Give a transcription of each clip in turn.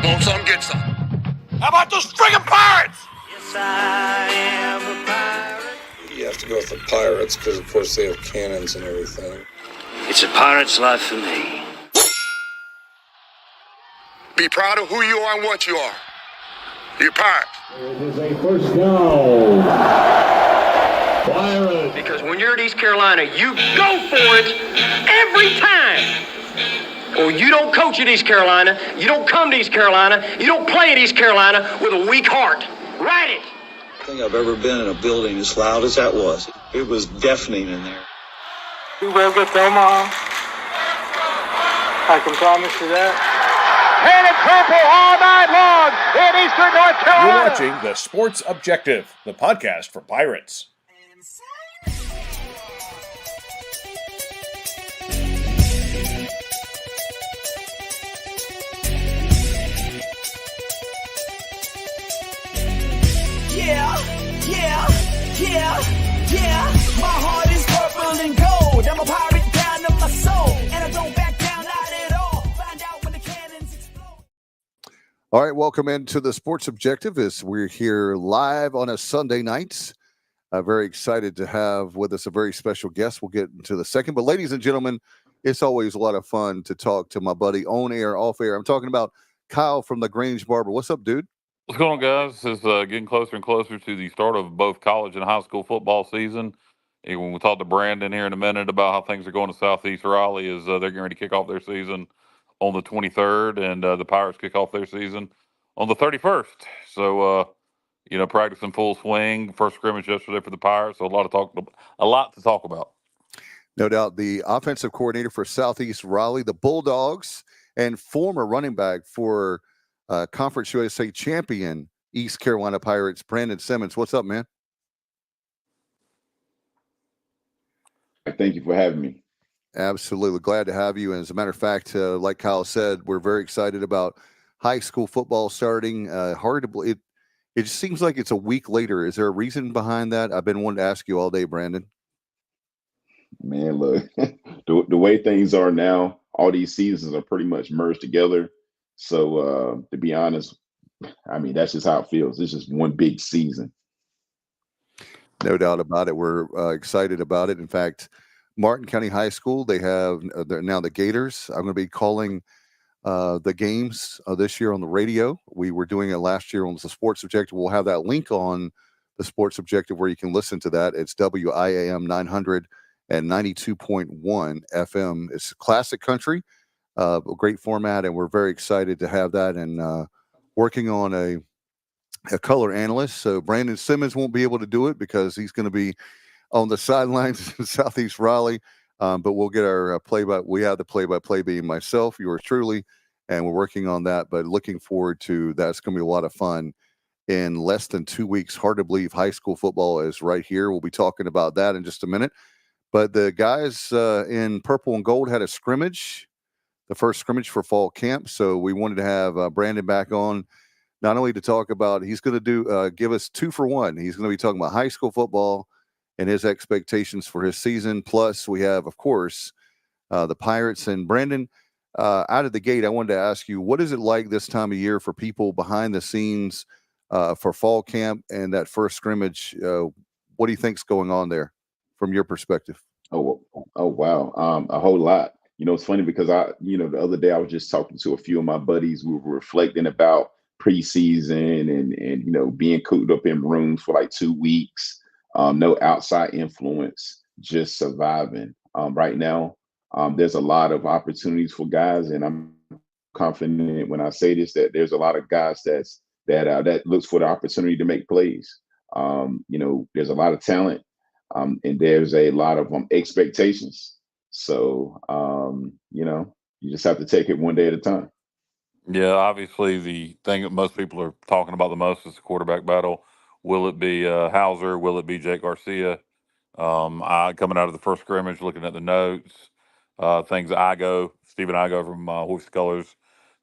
Want some, get some. How about those friggin' Pirates? Yes, I am a pirate. You have to go with the Pirates because, of course, they have cannons and everything. It's a pirate's life for me. Be proud of who you are and what you are. You're Pirates. It is a first down. Pirates. Because when you're at East Carolina, you go for it every time. Or you don't coach at East Carolina, you don't come to East Carolina, you don't play at East Carolina with a weak heart. Write it. I think I've ever been in a building as loud as that was. It was deafening in there. We will get to Omaha. I can promise you that. Painted purple all night long in Eastern North Carolina. You're watching The Sports Objective, the podcast for Pirates. Yeah. My heart is purple and gold. I'm a pirate down to my soul. And I don't back down, not at all. Find out when the cannons explode. All right, welcome into the Sports Objective as we're here live on a Sunday night. Very excited to have with us a very special guest. We'll get into the second. But ladies and gentlemen, it's always a lot of fun to talk to my buddy on air, off air. I'm talking about Kyle from the Grange Barber. What's up, dude? What's going on, guys? It's getting closer and closer to the start of both college and high school football season. And when we talk to Brandon here in a minute about how things are going to Southeast Raleigh, is they're getting ready to kick off their season on the 23rd, and the Pirates kick off their season on the 31st. So, practice in full swing. First scrimmage yesterday for the Pirates. So a lot to talk about. No doubt. The offensive coordinator for Southeast Raleigh, the Bulldogs, and former running back for Conference USA champion East Carolina Pirates, Brandon Simmons. What's up, man? Thank you for having me. Absolutely. Glad to have you. And as a matter of fact, like Kyle said, we're very excited about high school football starting. Hard to believe. It just seems like it's a week later. Is there a reason behind that? I've been wanting to ask you all day, Brandon. Man, look, the way things are now, all these seasons are pretty much merged together. So to be honest, I mean, that's just how it feels. It's just one big season. No doubt about it. We're excited about it. In fact, Martin County High School, they have now the Gators. I'm going to be calling the games this year on the radio. We were doing it last year on the Sports Objective. We'll have that link on the Sports Objective where you can listen to that. It's WIAM 900 and 92.1 FM. It's classic country. A great format, and we're very excited to have that and working on a color analyst. So Brandon Simmons won't be able to do it because he's going to be on the sidelines in Southeast Raleigh. But we'll get our we have the play-by-play being myself, yours truly, and we're working on that. But looking forward to that. It's going to be a lot of fun in less than 2 weeks. Hard to believe high school football is right here. We'll be talking about that in just a minute. But the guys in purple and gold had a scrimmage. The first scrimmage for fall camp. So we wanted to have Brandon back on, not only to talk about, he's going to give us 2 for 1. He's going to be talking about high school football and his expectations for his season. Plus we have, of course, the Pirates. And Brandon, out of the gate, I wanted to ask you, what is it like this time of year for people behind the scenes for fall camp and that first scrimmage? What do you think's going on there from your perspective? Oh, wow. A whole lot. It's funny because the other day I was just talking to a few of my buddies. We were reflecting about preseason and being cooped up in rooms for like 2 weeks, no outside influence, just surviving. Right now, there's a lot of opportunities for guys, and I'm confident when I say this that there's a lot of guys that looks for the opportunity to make plays. There's a lot of talent, and there's a lot of expectations. So, you just have to take it one day at a time. Yeah, obviously the thing that most people are talking about the most is the quarterback battle. Will it be Hauser? Will it be Jake Garcia? Coming out of the first scrimmage, looking at the notes, things Stephen Igo from Hoist Colors,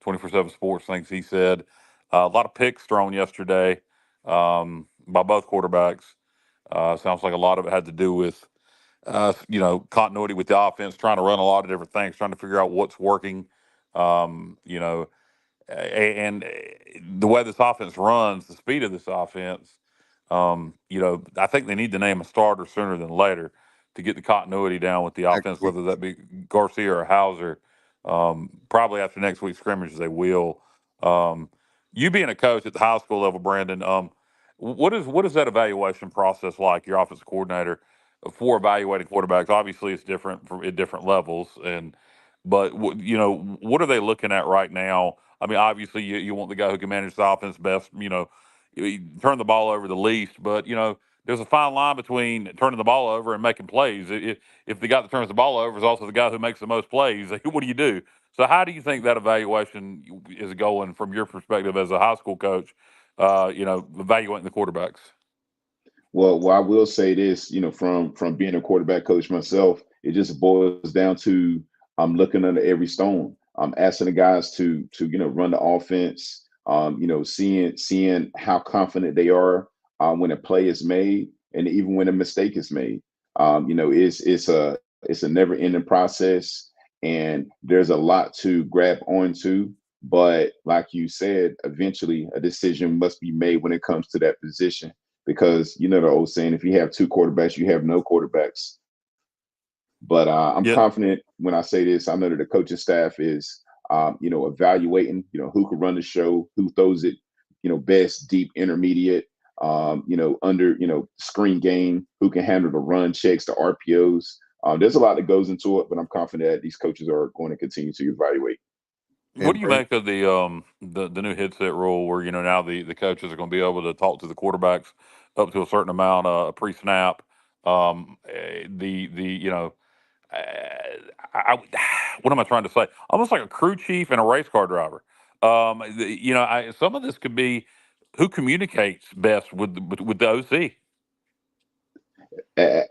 24/7 Sports, things he said. A lot of picks thrown yesterday by both quarterbacks. Sounds like a lot of it had to do with continuity with the offense, trying to run a lot of different things, trying to figure out what's working, and the way this offense runs, the speed of this offense, I think they need to name a starter sooner than later to get the continuity down with the offense, Actually, whether that be Garcia or Hauser. Probably after next week's scrimmage, they will. Um, you being a coach at the high school level, Brandon, what is that evaluation process like? Your offensive coordinator for evaluating quarterbacks. Obviously, it's different at different levels, but what are they looking at right now? I mean, obviously, you want the guy who can manage the offense best. You turn the ball over the least, but there's a fine line between turning the ball over and making plays. If the guy that turns the ball over is also the guy who makes the most plays, what do you do? So, how do you think that evaluation is going from your perspective as a high school coach? Evaluating the quarterbacks. Well, I will say this, from being a quarterback coach myself, it just boils down to I'm looking under every stone. I'm asking the guys to run the offense. Seeing how confident they are when a play is made, and even when a mistake is made. It's a never ending process, and there's a lot to grab onto. But like you said, eventually a decision must be made when it comes to that position, because the old saying, if you have two quarterbacks, you have no quarterbacks. But I'm Yeah. confident when I say this. I know that the coaching staff is, evaluating, who can run the show, who throws it, best, deep, intermediate, under, screen game, who can handle the run checks, the RPOs. There's a lot that goes into it, but I'm confident that these coaches are going to continue to evaluate. What and do you Brandon, make of the new headset rule where now the coaches are going to be able to talk to the quarterbacks up to a certain amount pre snap? The uh, what am I trying to say? Almost like a crew chief and a race car driver. Some of this could be who communicates best with the OC.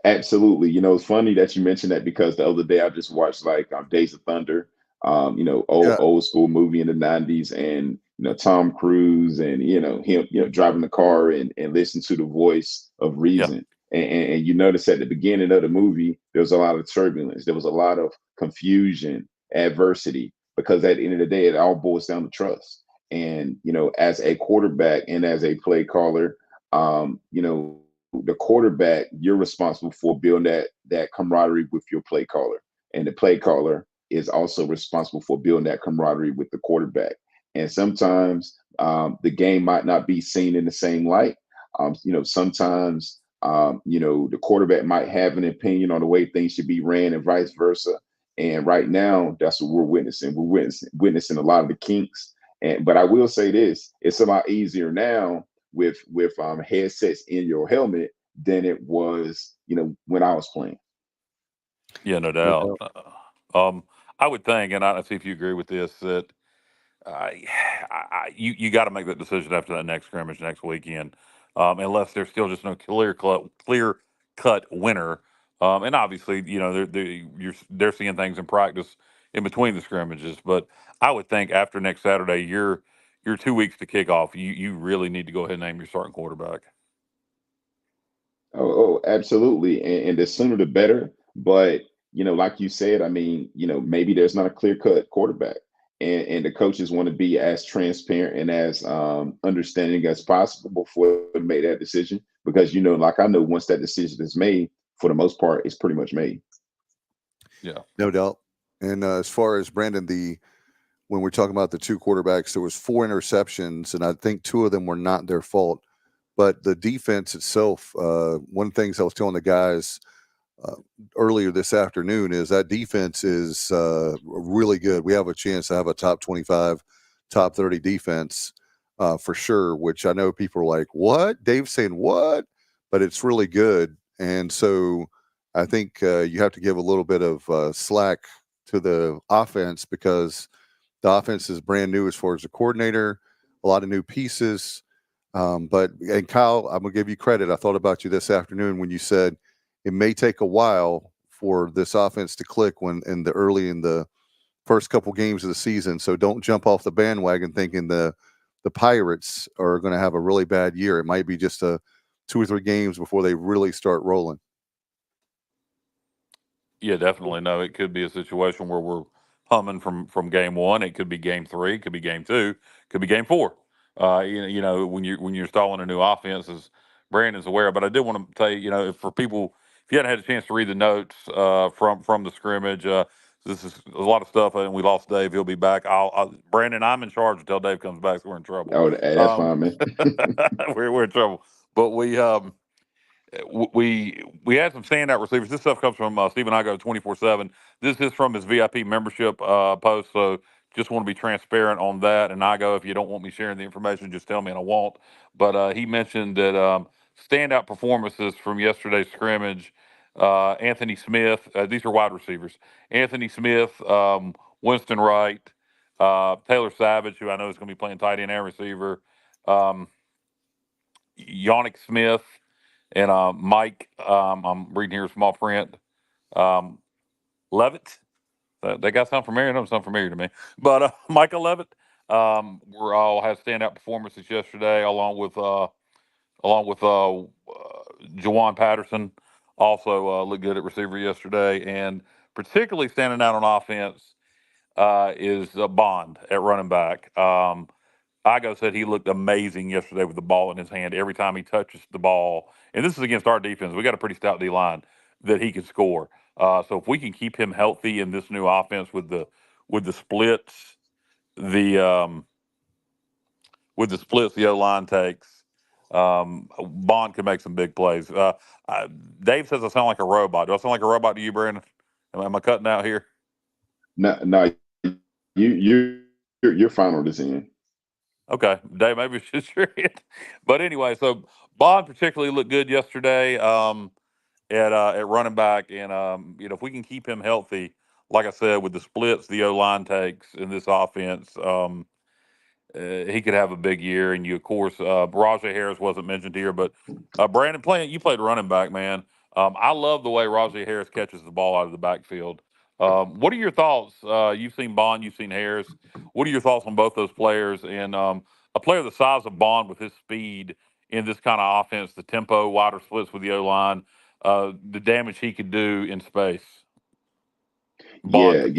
Absolutely. It's funny that you mentioned that, because the other day I just watched like Days of Thunder, yeah, old school movie in the '90s, and Tom Cruise, and him, driving the car and listen to the voice of Yeah, reason. And you notice at the beginning of the movie, there was a lot of turbulence, there was a lot of confusion, adversity, because at the end of the day, it all boils down to trust. And as a quarterback and as a play caller, the quarterback, you're responsible for building that camaraderie with your play caller, and the play caller is also responsible for building that camaraderie with the quarterback. And sometimes the game might not be seen in the same light. Sometimes the quarterback might have an opinion on the way things should be ran, and vice versa. And right now, that's what we're witnessing. We're witnessing a lot of the kinks. But I will say this: it's a lot easier now with headsets in your helmet than it was, when I was playing. yeah, no no doubt. doubt. I would think, and I see if you agree with this, that I, you got to make that decision after that next scrimmage next weekend, unless there's still just no clear cut winner. And obviously, they're seeing things in practice in between the scrimmages. But I would think after next Saturday, you're 2 weeks to kick off. You really need to go ahead and name your starting quarterback. Absolutely. And the sooner the better. But, like you said, I mean, maybe there's not a clear cut quarterback. And the coaches want to be as transparent and as understanding as possible before they make that decision. Because, like I know, once that decision is made, for the most part, it's pretty much made. Yeah. No doubt. And as far as Brandon, when we're talking about the two quarterbacks, there was 4 interceptions, and I think 2 of them were not their fault. But the defense itself, one of the things I was telling the guys uh, earlier this afternoon is that defense is really good. We have a chance to have a top 25, top 30 defense for sure, which I know people are like, what? Dave's saying what? But it's really good. And so I think you have to give a little bit of slack to the offense, because the offense is brand new as far as the coordinator, a lot of new pieces. And Kyle, I'm gonna give you credit. I thought about you this afternoon when you said it may take a while for this offense to click when in the first couple games of the season. So don't jump off the bandwagon thinking the Pirates are going to have a really bad year. It might be just 2 or 3 games before they really start rolling. Yeah, definitely. No, it could be a situation where we're humming from game one. It could be game three, it could be game two, could be game four. When you're installing a new offense, as Brandon's aware. But I did want to tell you, for people, if you hadn't had a chance to read the notes from the scrimmage, this is a lot of stuff, and we lost Dave. He'll be back. Brandon, I'm in charge until Dave comes back, so we're in trouble. Oh, that's fine, man. We're in trouble. But we had some standout receivers. This stuff comes from Stephen Igo 24/7. This is from his VIP membership post, so just want to be transparent on that. And Igo, if you don't want me sharing the information, just tell me and I won't. But he mentioned that standout performances from yesterday's scrimmage. Anthony Smith, these are wide receivers. Anthony Smith, Winston Wright, Taylor Savage, who I know is going to be playing tight end and receiver, Yannick Smith, and Mike, I'm reading here small print, Levitt. They got sound familiar? Don't sound familiar to me. But Micah Levitt, we're all had standout performances yesterday, along with Jawan Patterson. Also looked good at receiver yesterday, and particularly standing out on offense is Bond at running back. Igo said he looked amazing yesterday with the ball in his hand every time he touches the ball. And this is against our defense. We got a pretty stout D line that he can score. So if we can keep him healthy in this new offense with the splits, the O line takes, Bond can make some big plays. Dave says I sound like a robot. Do I sound like a robot to you, Brandon? Am I cutting out here? No, you're fine on this end. Okay, Dave, maybe we should share it. But anyway, so Bond particularly looked good yesterday at running back, and if we can keep him healthy, like I said, with the splits the O line takes in this offense, he could have a big year. And of course, Rajay Harris wasn't mentioned here, but Brandon, you played running back, man. I love the way Rajay Harris catches the ball out of the backfield. What are your thoughts? You've seen Bond, you've seen Harris. What are your thoughts on both those players? And a player the size of Bond with his speed in this kind of offense, the tempo, wider splits with the O line, the damage he could do in space. Playing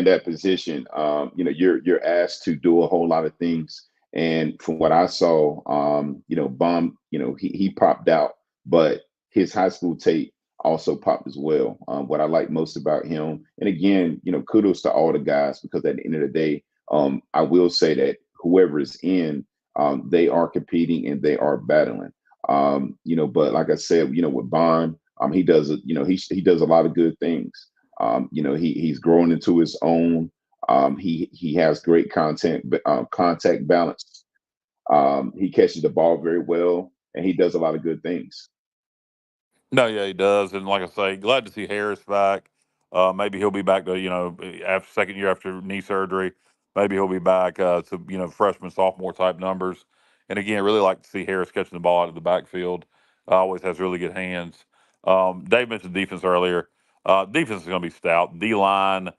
that position. You're asked to do a whole lot of things. And from what I saw, Bond, he popped out, but his high school tape also popped as well. What I like most about him, and again, kudos to all the guys, because at the end of the day, I will say that whoever is in, they are competing and they are battling. But like I said, with Bond, he does he does a lot of good things. He's growing into his own. He has great contact balance. He catches the ball very well, and he does a lot of good things. No, yeah, he does. And like I say, glad to see Harris back. Maybe he'll be back to, after second year after knee surgery. Maybe he'll be back to, freshman, sophomore type numbers. And again, really like to see Harris catching the ball out of the backfield. Always has really good hands. Dave mentioned defense earlier. Defense is going to be stout. D line,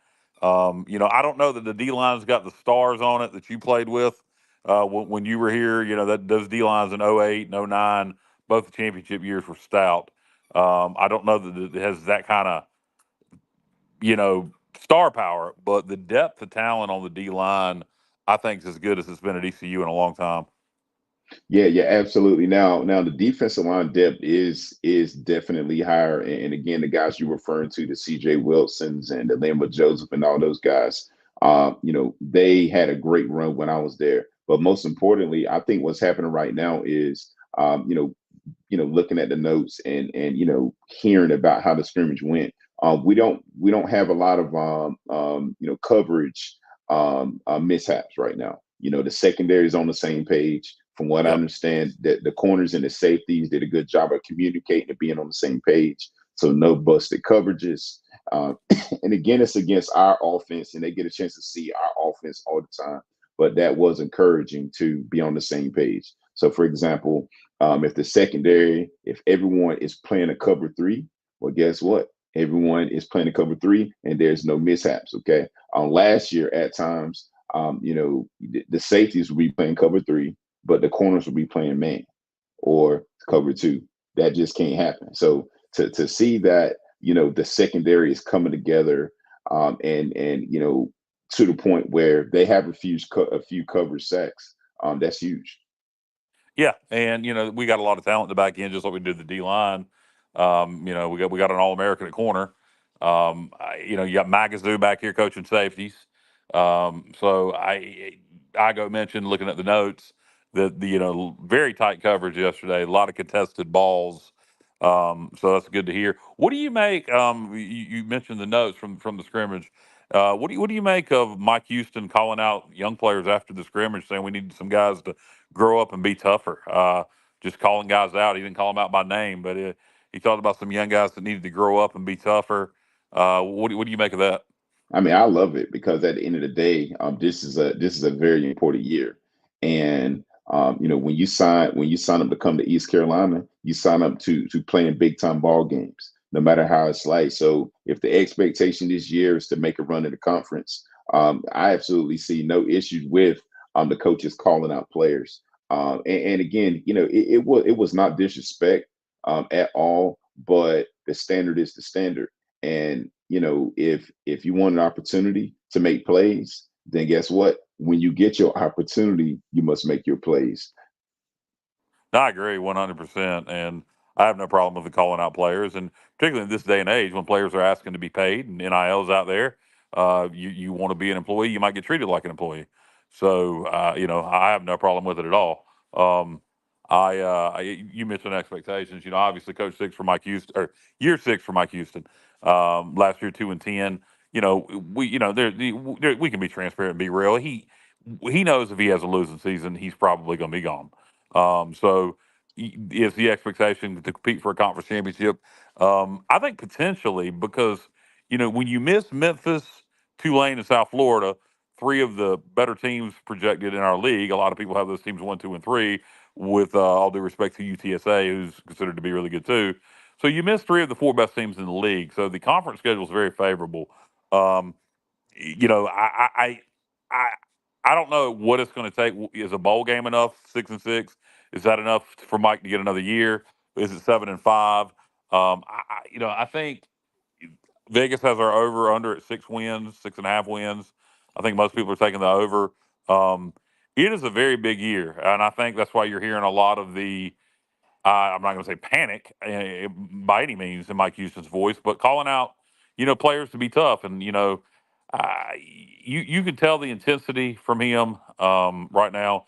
I don't know that the D line's got the stars on it that you played with when you were here. Those D lines in 08 and 09, both the championship years were stout. I don't know that it has that kind of, star power, but the depth of talent on the D line, I think, is as good as it's been at ECU in a long time. Yeah, absolutely. Now the defensive line depth is definitely higher. And again, the guys you're referring to, the CJ Wilsons and the Lamba Joseph and all those guys, they had a great run when I was there. But most importantly, I think what's happening right now is, looking at the notes and hearing about how the scrimmage went. We don't have a lot of coverage mishaps right now. The secondary is on the same page. From what I understand, that the corners and the safeties did a good job of communicating and being on the same page. So no busted coverages. And again, it's against our offense, and they get a chance to see our offense all the time. But that was encouraging to be on the same page. So, for example, if everyone is playing a cover three, well, guess what? Everyone is playing a cover three, and there's no mishaps. Okay. Last year, at times, the safeties would be playing cover three, but the corners will be playing man or cover two. That just can't happen. So to see that, the secondary is coming together, and to the point where they have a few coverage sacks. That's huge. Yeah, and we got a lot of talent in the back end, just like we did the D line. We got an All American at corner. You got Magazoo back here coaching safeties. So I go mentioned looking at the notes that the very tight coverage yesterday, a lot of contested balls. So that's good to hear. What do you make? You mentioned the notes from the scrimmage. What do you make of Mike Houston calling out young players after the scrimmage, saying we need some guys to grow up and be tougher? Just calling guys out. He didn't call them out by name, but he talked about some young guys that needed to grow up and be tougher. What do you make of that? I mean, I love it because at the end of the day, this is a very important year, and when you sign up to come to East Carolina, you sign up to play in big time ball games, no matter how it's like. So if the expectation this year is to make a run in the conference, I absolutely see no issues with the coaches calling out players. And again, it was not disrespect at all, but the standard is the standard. And if you want an opportunity to make plays, then guess what? When you get your opportunity, you must make your plays. No, I agree 100%. And I have no problem with the calling out players. And particularly in this day and age when players are asking to be paid and NIL's out there, you want to be an employee, you might get treated like an employee. So, I have no problem with it at all. You mentioned expectations. Obviously, Coach Six for Mike Houston, or year six for Mike Houston. Last year, 2-10. We can be transparent and be real. He knows if he has a losing season, he's probably going to be gone. So is the expectation to compete for a conference championship? I think potentially because when you miss Memphis, Tulane, and South Florida, three of the better teams projected in our league. A lot of people have those teams 1, 2, and 3. With all due respect to UTSA, who's considered to be really good too. So you miss three of the four best teams in the league. So the conference schedule is very favorable. Um, I I don't know what it's going to take. Is a bowl game enough? 6-6. Is that enough for Mike to get another year? Is it 7-5? I think Vegas has our over under at 6 wins, 6.5 wins. I think most people are taking the over. Um, it is a very big year, and I think that's why you're hearing a lot of the I'm not going to say panic by any means in Mike Houston's voice, but calling out, players to be tough. And, you can tell the intensity from him right now.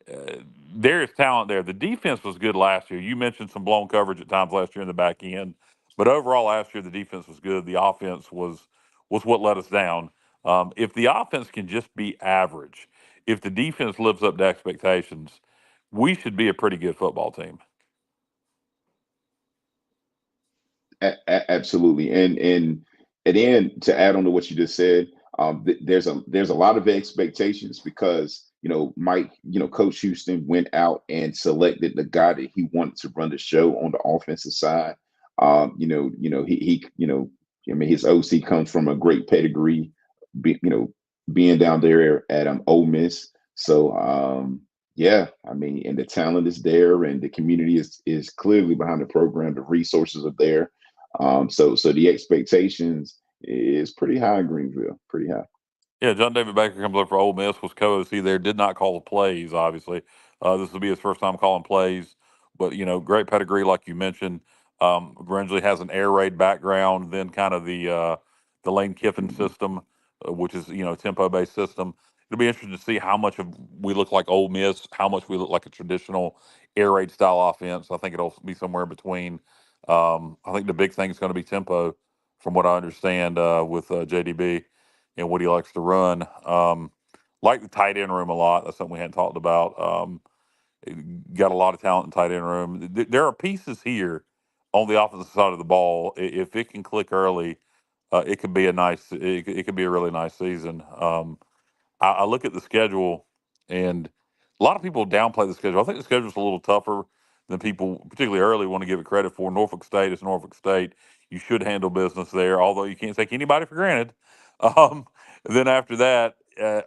Uh, there is talent there. The defense was good last year. You mentioned some blown coverage at times last year in the back end, but overall last year the defense was good. The offense was what let us down. If the offense can just be average, if the defense lives up to expectations, we should be a pretty good football team. Absolutely, and then to add on to what you just said, there's a lot of expectations because Mike, Coach Houston went out and selected the guy that he wanted to run the show on the offensive side. I mean, his OC comes from a great pedigree, being down there at Ole Miss. So yeah, I mean, and the talent is there, and the community is clearly behind the program. The resources are there. So the expectations is pretty high in Greenville, pretty high. Yeah, John David Baker comes up for Ole Miss, was co-OC there. Did not call the plays, obviously. This will be his first time calling plays, but great pedigree, like you mentioned. Originally has an air raid background, then kind of the Lane Kiffin Mhm. system, which is tempo based system. It'll be interesting to see how much of we look like Ole Miss, how much we look like a traditional air raid style offense. I think it'll be somewhere in between. I think the big thing is going to be tempo, from what I understand with JDB and what he likes to run. Like the tight end room a lot. That's something we hadn't talked about. Got a lot of talent in tight end room. There are pieces here on the offensive side of the ball. If it can click early, it could be a nice. It could be a really nice season. I look at the schedule, and a lot of people downplay the schedule. I think the schedule's a little tougher than people, particularly early, want to give it credit for. Norfolk State is Norfolk State. You should handle business there, although you can't take anybody for granted. Um, then after that,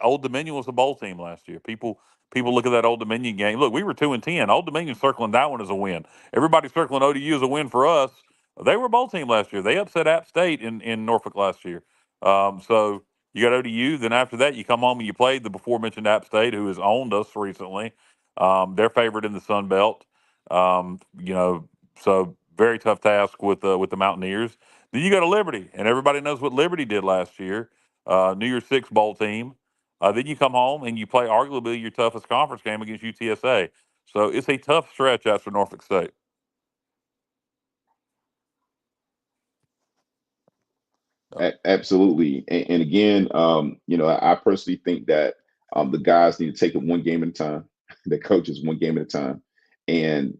Old Dominion was a bowl team last year. People look at that Old Dominion game. Look, we were 2-10. Old Dominion circling that one as a win. Everybody circling ODU as a win for us. They were a bowl team last year. They upset App State in Norfolk last year. So you got ODU. Then after that, you come home and you played the before mentioned App State, who has owned us recently. They're favored in the Sun Belt. So very tough task with the Mountaineers. Then you go to Liberty, and everybody knows what Liberty did last year. New Year's Six bowl team. Then you come home and you play arguably your toughest conference game against UTSA. So it's a tough stretch after Norfolk State. Absolutely. And again, I personally think that the guys need to take it one game at a time. The coaches one game at a time. And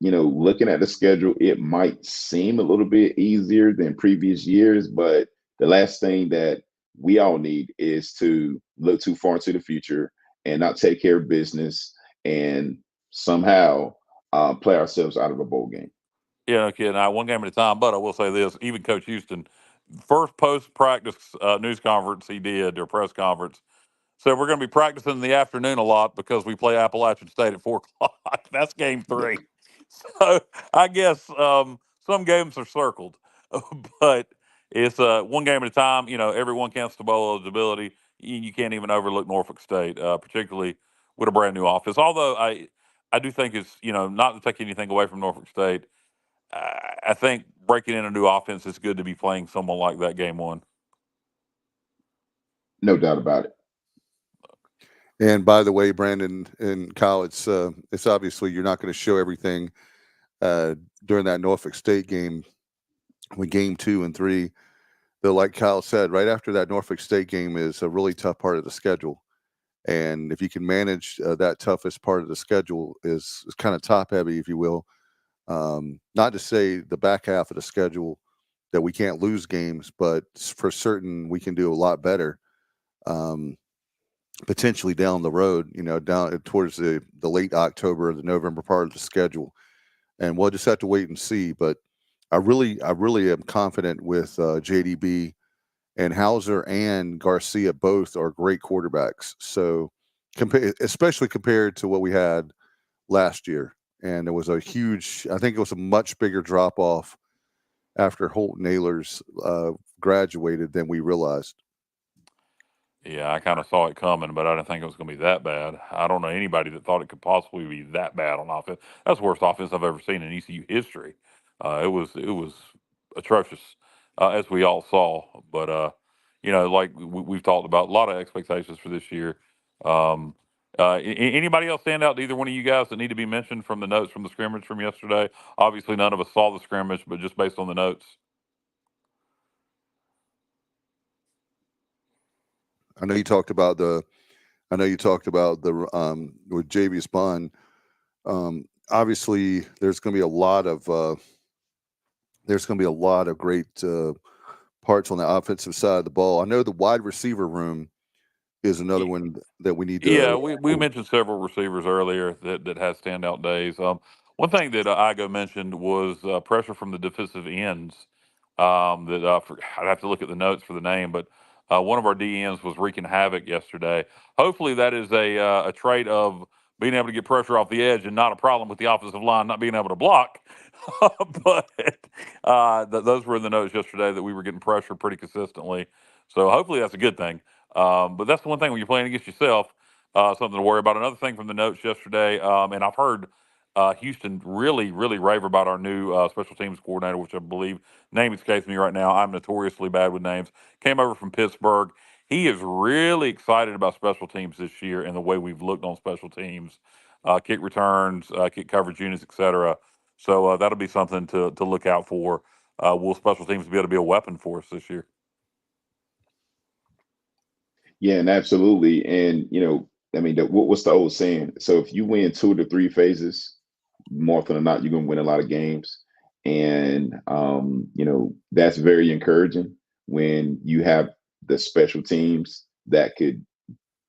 looking at the schedule, it might seem a little bit easier than previous years, but the last thing that we all need is to look too far into the future and not take care of business and somehow play ourselves out of a bowl game. Yeah, no kidding. One game at a time. But I will say this: even Coach Houston, first post practice news conference he did or press conference, said we're going to be practicing in the afternoon a lot because we play Appalachian State at 4 o'clock. That's game 3. So I guess some games are circled, but it's one game at a time. Everyone counts the bowl eligibility. You can't even overlook Norfolk State, particularly with a brand new offense. Although I do think it's not to take anything away from Norfolk State. I think breaking in a new offense is good to be playing someone like that game 1. No doubt about it. And by the way, Brandon and Kyle, it's obviously you're not going to show everything during that Norfolk State game. When game 2 and 3, though, like Kyle said, right after that Norfolk State game is a really tough part of the schedule. And if you can manage that toughest part of the schedule is kind of top heavy, if you will. Not to say the back half of the schedule that we can't lose games, but for certain we can do a lot better. Potentially down the road, down towards the late October or the November part of the schedule, and we'll just have to wait and see. But I really am confident with JDB and Hauser and Garcia. Both are great quarterbacks. So, especially compared to what we had last year, and there was I think it was a much bigger drop off after Holt Nailers graduated than we realized. Yeah, I kind of saw it coming, but I didn't think it was going to be that bad. I don't know anybody that thought it could possibly be that bad on offense. That's the worst offense I've ever seen in ECU history. It was atrocious, as we all saw. But like we've talked about, a lot of expectations for this year. Anybody else stand out to either one of you guys that need to be mentioned from the notes from the scrimmage from yesterday? Obviously, none of us saw the scrimmage, but just based on the notes. I know you talked about the with Javius Bond. Obviously, there's going to be a lot of great parts on the offensive side of the ball. I know the wide receiver room is another one that we need to. Yeah, we mentioned several receivers earlier that has standout days. One thing that Igo mentioned was pressure from the defensive ends. I'd have to look at the notes for the name, but one of our DNs was wreaking havoc yesterday. Hopefully, that is a trait of being able to get pressure off the edge and not a problem with the offensive line not being able to block. But those were in the notes yesterday that we were getting pressure pretty consistently. So hopefully that's a good thing. But that's the one thing when you're playing against yourself, something to worry about. Another thing from the notes yesterday, and I've heard Houston really, really rave about our new special teams coordinator, which I believe name escapes me right now. I'm notoriously bad with names. Came over from Pittsburgh. He is really excited about special teams this year and the way we've looked on special teams, kick returns, kick coverage units, etc. So that'll be something to look out for. Will special teams be able to be a weapon for us this year? Yeah, and absolutely. And what's the old saying? So if you win 2 to 3 phases, more often than not, you're gonna win a lot of games. And that's very encouraging when you have the special teams that could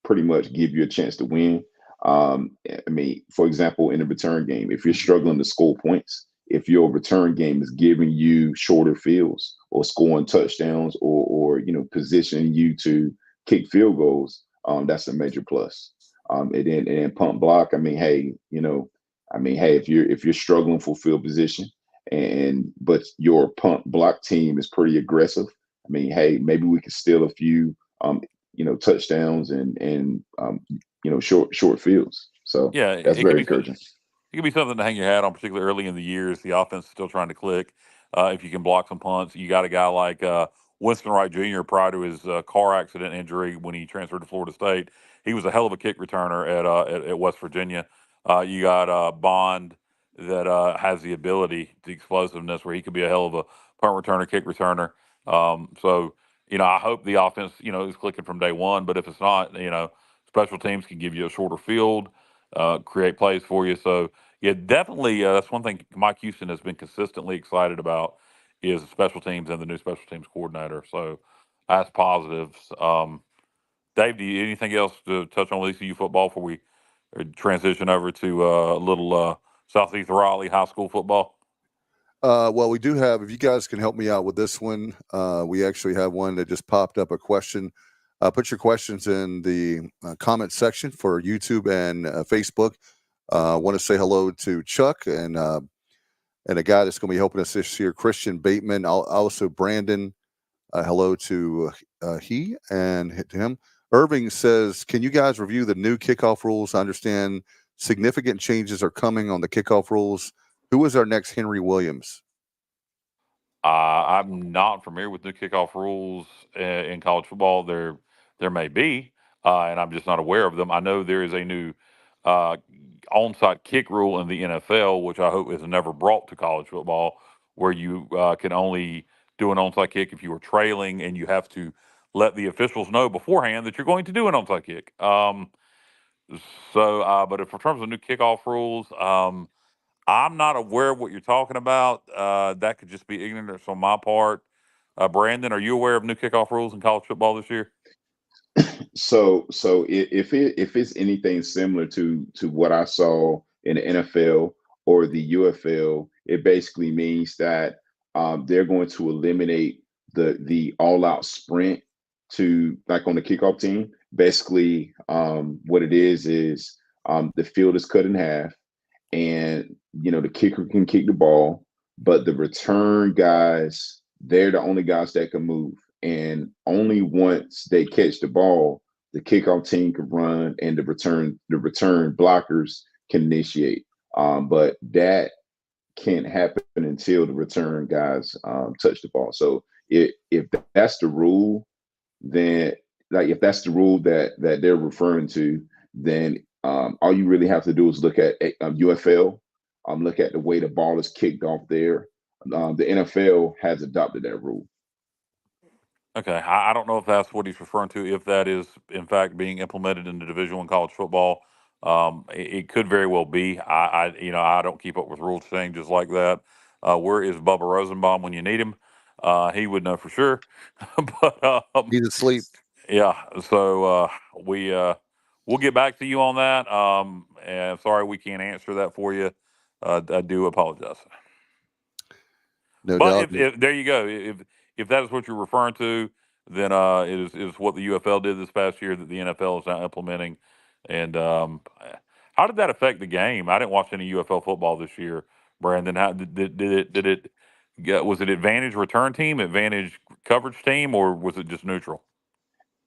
pretty much give you a chance to win. For example, in a return game, if you're struggling to score points, if your return game is giving you shorter fields or scoring touchdowns or positioning you to kick field goals, that's a major plus. And then punt block. Hey, if you're struggling for field position but your punt block team is pretty aggressive, I mean, hey, maybe we could steal a few, touchdowns and short fields. So Yeah, that's it could very be encouraging. it could be something to hang your hat on, particularly early in the year as the offense is still trying to click. If you can block some punts, you got a guy like Winston Wright Jr. prior to his car accident injury when he transferred to Florida State. He was a hell of a kick returner at West Virginia. You got Bond that has the ability, the explosiveness, where he could be a hell of a punt returner, kick returner. So I hope the offense is clicking from day one. But if it's not, special teams can give you a shorter field, create plays for you. So yeah, definitely. That's one thing Mike Houston has been consistently excited about is special teams and the new special teams coordinator. So that's positives. Dave, do you anything else to touch on ECU football before we transition over to a little Southeast Raleigh high school football? Well, we do have, if you guys can help me out with this one, we actually have one that just popped up, a question. Put your questions in the comment section for YouTube and Facebook. I want to say hello to Chuck and a guy that's going to be helping us this year, Christian Bateman. Also, Brandon. Hello to he and to him. Irving says, can you guys review the new kickoff rules? I understand significant changes are coming on the kickoff rules. Who is our next Henry Williams? I'm not familiar with new kickoff rules in college football. There may be, and I'm just not aware of them. I know there is a new uh, onside kick rule in the NFL, which I hope is never brought to college football, where you can only do an onside kick if you are trailing, and you have to let the officials know beforehand that you're going to do an onside kick. But if in terms of new kickoff rules, I'm not aware of what you're talking about. That could just be ignorance on my part. Brandon, are you aware of new kickoff rules in college football this year? If it's anything similar to what I saw in the NFL or the UFL, it basically means that they're going to eliminate the all out sprint to, like, on the kickoff team. Basically, what it is the field is cut in half, and the kicker can kick the ball, but the return guys, they're the only guys that can move, and only once they catch the ball, the kickoff team can run, and the return blockers can initiate. But that can't happen until the return guys touch the ball. So if that's the rule, then, like, if that's the rule that they're referring to, then all you really have to do is look at UFL, look at the way the ball is kicked off there. The NFL has adopted that rule. Okay, I don't know if that's what he's referring to. If that is in fact being implemented in the Division One college football, it could very well be. I don't keep up with rule changes like that. Where is Bubba Rosenbaum when you need him? He would know for sure. but He's asleep. yeah, so we'll get back to you on that. And sorry we can't answer that for you. I do apologize. No But doubt. if there you go, if that is what you're referring to, then it is what the UFL did this past year that the NFL is now implementing. And how did that affect the game? I didn't watch any UFL football this year, Brandon. How did it was it advantage return team, advantage coverage team, or was it just neutral?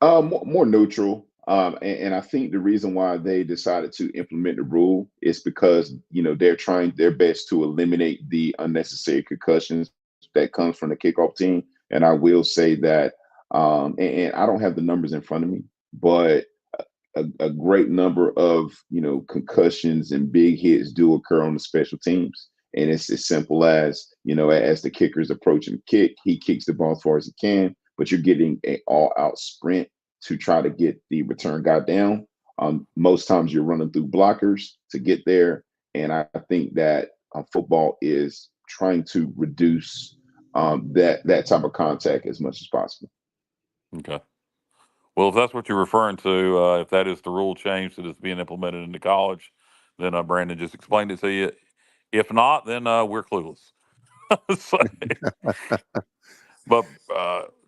More neutral. And I think the reason why they decided to implement the rule is because they're trying their best to eliminate the unnecessary concussions that comes from the kickoff team. And I will say that, and I don't have the numbers in front of me, but a great number of concussions and big hits do occur on the special teams. And it's as simple as, as the kicker's approaching the kick, he kicks the ball as far as he can, but you're getting an all-out sprint to try to get the return guy down. Most times you're running through blockers to get there. And I think that football is trying to reduce that type of contact as much as possible. Okay. Well, if that's what you're referring to, if that is the rule change that is being implemented into college, then Brandon just explained it to you. If not, then we're clueless. So, but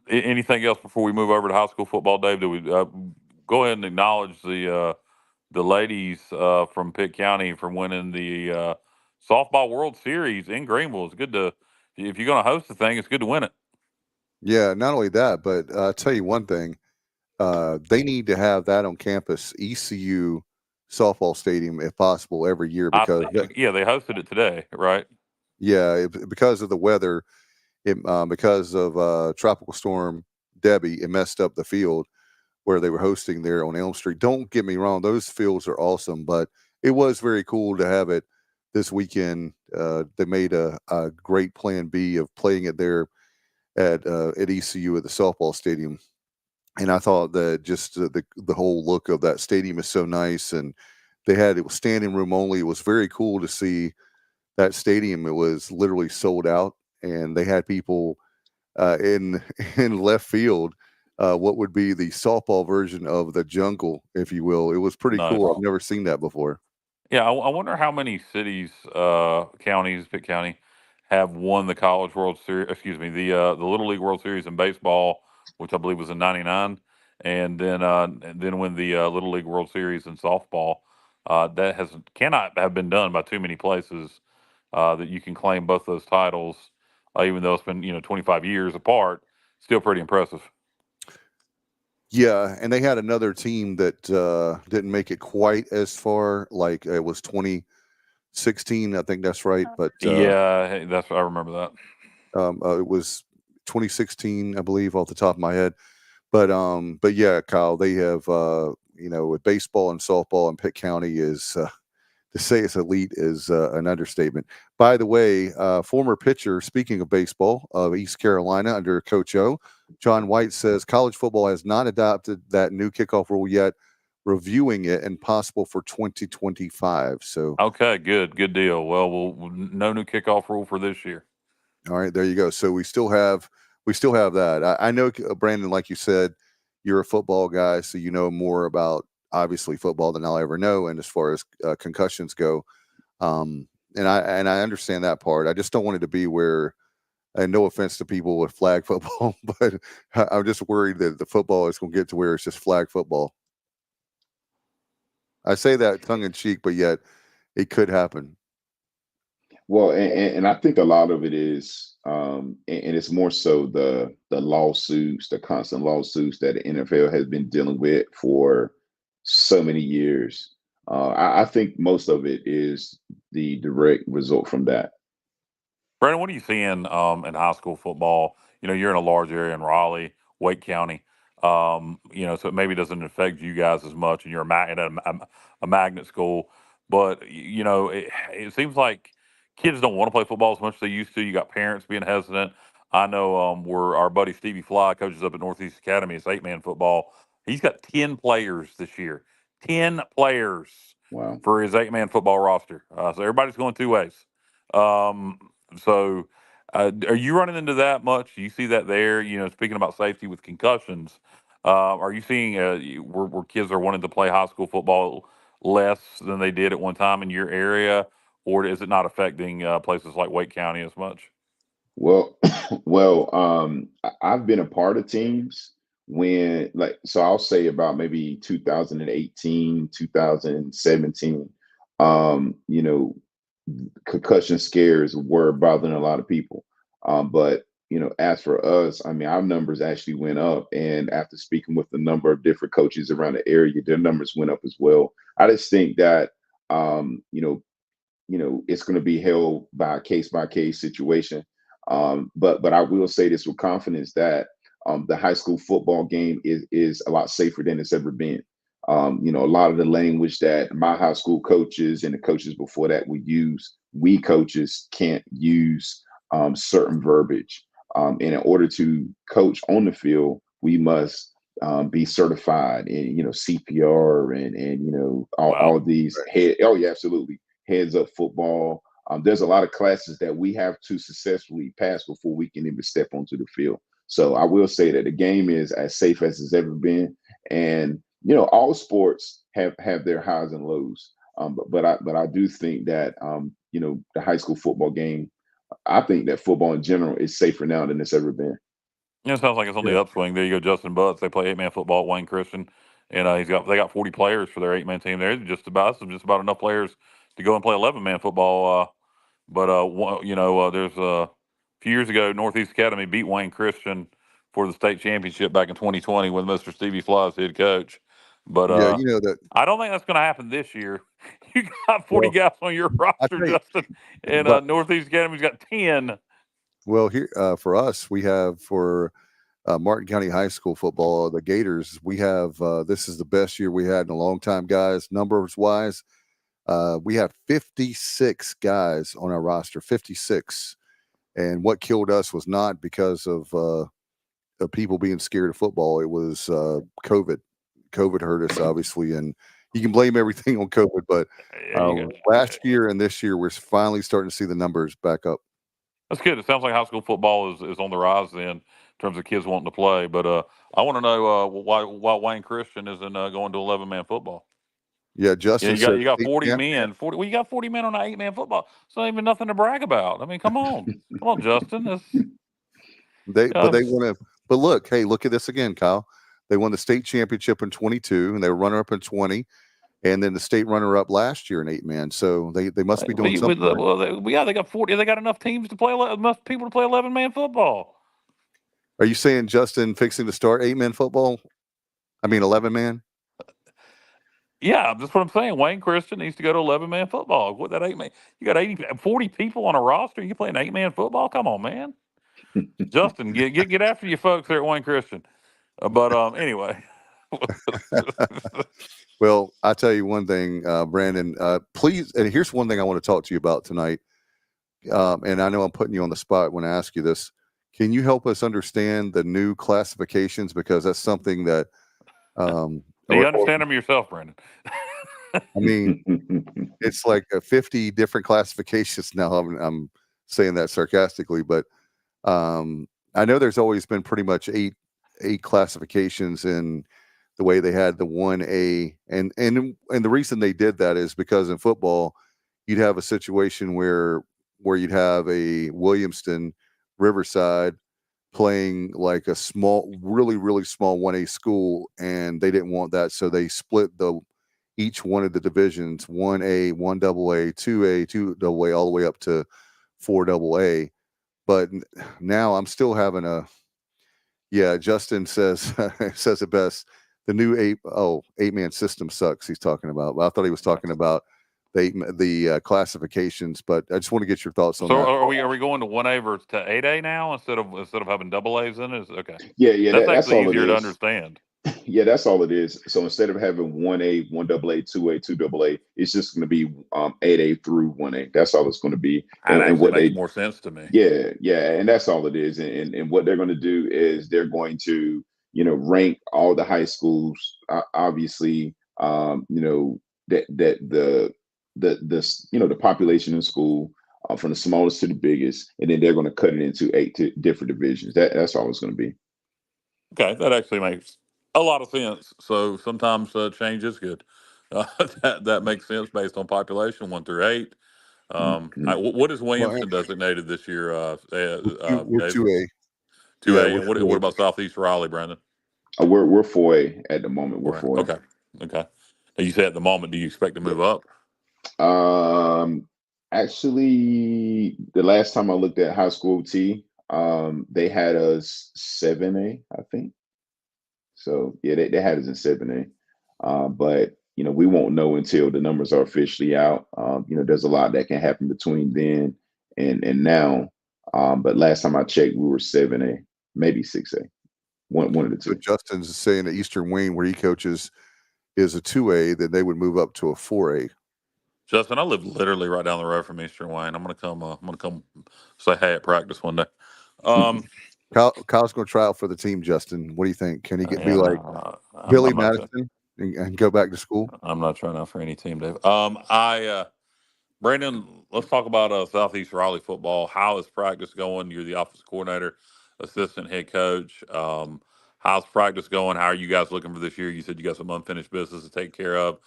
anything else before we move over to high school football, Dave? Do we go ahead and acknowledge the ladies from Pitt County for winning the softball World Series in Greenville? It's good to, if you're going to host the thing, it's good to win it. Yeah, not only that, but I'll tell you one thing. They need to have that on campus, ECU softball stadium, if possible, every year because Yeah, they hosted it today, right? because of the weather, because of Tropical Storm Debbie, it messed up the field where they were hosting there on Elm Street. Don't get me wrong; those fields are awesome, but it was very cool to have it this weekend. They made a great plan B of playing it there at ECU at the softball stadium. And I thought that just the whole look of that stadium is so nice, and it was standing room only. It was very cool to see that stadium. It was literally sold out, and they had people in in left field. What would be the softball version of the jungle, if you will? It was pretty Nice. cool. I've never seen that before. Yeah, I wonder how many cities, counties, Pitt County, have won the College World Series. Excuse me, the Little League World Series in baseball, which I believe was in '99, and then win the Little League World Series in softball. That has cannot have been done by too many places that you can claim both those titles, even though it's been 25 years apart. Still pretty impressive. Yeah, and they had another team that didn't make it quite as far. Like it was 2016, I think that's right. But Yeah, hey, I remember that. it was 2016, I believe, off the top of my head. But yeah, Kyle, they have with baseball and softball in Pitt County is to say it's elite is an understatement. By the way, former pitcher, speaking of baseball, of East Carolina under Coach O, John White says college football has not adopted that new kickoff rule yet, reviewing it and possible for 2025. So, Okay, good deal. Well, no new kickoff rule for this year. all right, there you go. So we still have that. I know, Brandon, like you said, you're a football guy, so you know more about obviously football than I'll ever know. And as far as concussions go, and I understand that part. I just don't want it to be where, and no offense to people with flag football, but I'm just worried that the football is going to get to where it's just flag football. I say that tongue in cheek, but yet it could happen. Well, and I think a lot of it is, and it's more so the lawsuits, the constant lawsuits that the NFL has been dealing with for so many years. I think most of it is the direct result from that. Brandon, what are you seeing in high school football? You're in a large area in Raleigh, Wake County. So it maybe doesn't affect you guys as much, and you're a magnet school. But it seems like kids don't want to play football as much as they used to. You got parents being hesitant. I know where our buddy Stevie Fly coaches up at Northeast Academy. It's 8-man football. He's got 10 players this year. 10 players Wow. for his 8-man football roster. So everybody's going two ways. Um, so, are you running into that much? Do you see that there? Speaking about safety with concussions, are you seeing where kids are wanting to play high school football less than they did at one time in your area, or is it not affecting places like Wake County as much? Well, I've been a part of teams when, like, so I'll say about maybe 2018, 2017. You know, concussion scares were bothering a lot of people. But as for us, I mean, our numbers actually went up, and after speaking with a number of different coaches around the area, their numbers went up as well. I just think that um, you know it's going to be held by case situation. But I will say this with confidence that the high school football game is a lot safer than it's ever been. A lot of the language that my high school coaches and the coaches before that would use, we coaches can't use certain verbiage. And in order to coach on the field, we must be certified in CPR and all Wow. these head. Oh yeah, absolutely, heads up football. There's a lot of classes that we have to successfully pass before we can even step onto the field. So I will say that the game is as safe as it's ever been, and all sports have their highs and lows. But I do think that the high school football game. I think that football in general is safer now than it's ever been. It sounds like it's on Yeah. the upswing. There you go, Justin Butts. They play 8-man football at Wayne Christian, and they got 40 players for their 8-man team. There's just about enough players to go and play 11-man football. But there's a few years ago, Northeast Academy beat Wayne Christian for the state championship back in 2020 with Mr. Stevie Fly as head coach. But Yeah, you know that. I don't think that's going to happen this year. You got 40 Well, guys on your roster, tell you, Justin, and but Northeast Academy's got 10. well, here for us, we have for Martin County High School football, the Gators. We have this is the best year we had in a long time, guys. Numbers wise, we have 56 guys on our roster. 56, and what killed us was not because of people being scared of football. It was COVID. COVID hurt us, obviously, and you can blame everything on COVID. But last year and this year, we're finally starting to see the numbers back up. That's good. It sounds like high school football is on the rise then in terms of kids wanting to play. But I want to know why Wayne Christian isn't going to 11-man football. Yeah, Justin you got said 40 men. 40. Well, you got 40 men on an 8-man football. It's not even nothing to brag about. I mean, come on, Justin. But they want to. But look, hey, look at this again, Kyle. They won the state championship in 22, and they were runner-up in 20, and then the state runner-up last year in 8-man. So they must be doing something. Right. They got 40. They got enough teams to play, enough people to play 11-man football. Are you saying Justin fixing to start 8-man football? I mean 11-man. Yeah, that's what I'm saying. Wayne Christian needs to go to 11-man football. What that 8-man? You got 40 people on a roster. You playing 8-man football? Come on, man. Justin, get after you folks there at Wayne Christian. But anyway. Well, I tell you one thing, Brandon. Please, and here's one thing I want to talk to you about tonight. And I know I'm putting you on the spot when I ask you this. Can you help us understand the new classifications, because that's something that. Do you understand them yourself, Brandon? I mean, it's like 50 different classifications now. I'm saying that sarcastically, but I know there's always been pretty much eight classifications in the way they had the 1A, and the reason they did that is because in football you'd have a situation where you'd have a Williamston, Riverside playing like a small, really small 1A school, and they didn't want that, so they split each one of the divisions, 1A, 1AA, 2A, 2AA, all the way up to 4AA. But now I'm still having Justin says says it best. The new 8-man system sucks. He's talking about. But I thought he was talking about the classifications. But I just want to get your thoughts on that. So are we going to 1A versus to 8A now instead of having double A's in it? Okay. Yeah. That's that's actually all easier it to is. understand. Yeah, that's all it is. So instead of having 1A, 1AA, 2A, 2AA, it's just going to be 8A through 1A. That's all it's going to be. And what makes more sense to me. Yeah, and that's all it is. And what they're going to do is they're going to, rank all the high schools. Obviously, that the population in school from the smallest to the biggest, and then they're going to cut it into 8 different divisions. That's all it's going to be. Okay, that actually makes a lot of sense. So sometimes change is good. That makes sense based on population 1 through 8. What is Williamston designated this year? We're 2A. 2A. Yeah, and what about Southeast Raleigh, Brandon? We're 4A at the moment. We're 4A. Okay. Now you say at the moment, do you expect to move up? Actually, the last time I looked at high school T, they had us 7A, I think. So yeah, they had us in 7A. But we won't know until the numbers are officially out. There's a lot that can happen between then and now. But last time I checked, we were 7A, maybe 6A. One of the two. So Justin's saying that Eastern Wayne, where he coaches, is a 2A, then they would move up to a 4A. Justin, I live literally right down the road from Eastern Wayne. I'm gonna come say hey at practice one day. Kyle's going to try out for the team. Justin, what do you think? Can he be like Billy Madison and go back to school? I'm not trying out for any team, Dave. Brandon, let's talk about Southeast Raleigh football. How is practice going? You're the offensive coordinator, assistant head coach. How's practice going? How are you guys looking for this year? You said you got some unfinished business to take care of.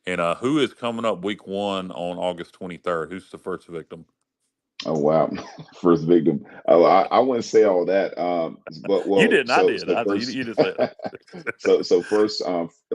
And who is coming up week 1 on August 23rd? Who's the first victim? Oh wow, first victim. Oh, I wouldn't say all that. But you didn't. So, I did. So first, you just said. so first,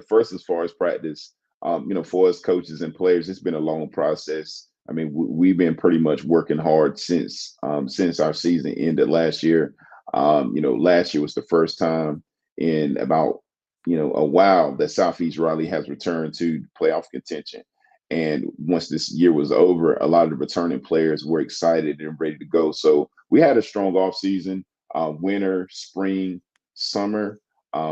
first as far as practice, for us coaches and players, it's been a long process. I mean, we've been pretty much working hard since our season ended last year. Last year was the first time in about a while that Southeast Raleigh has returned to playoff contention. And once this year was over, a lot of the returning players were excited and ready to go. So we had a strong off season, winter, spring, summer.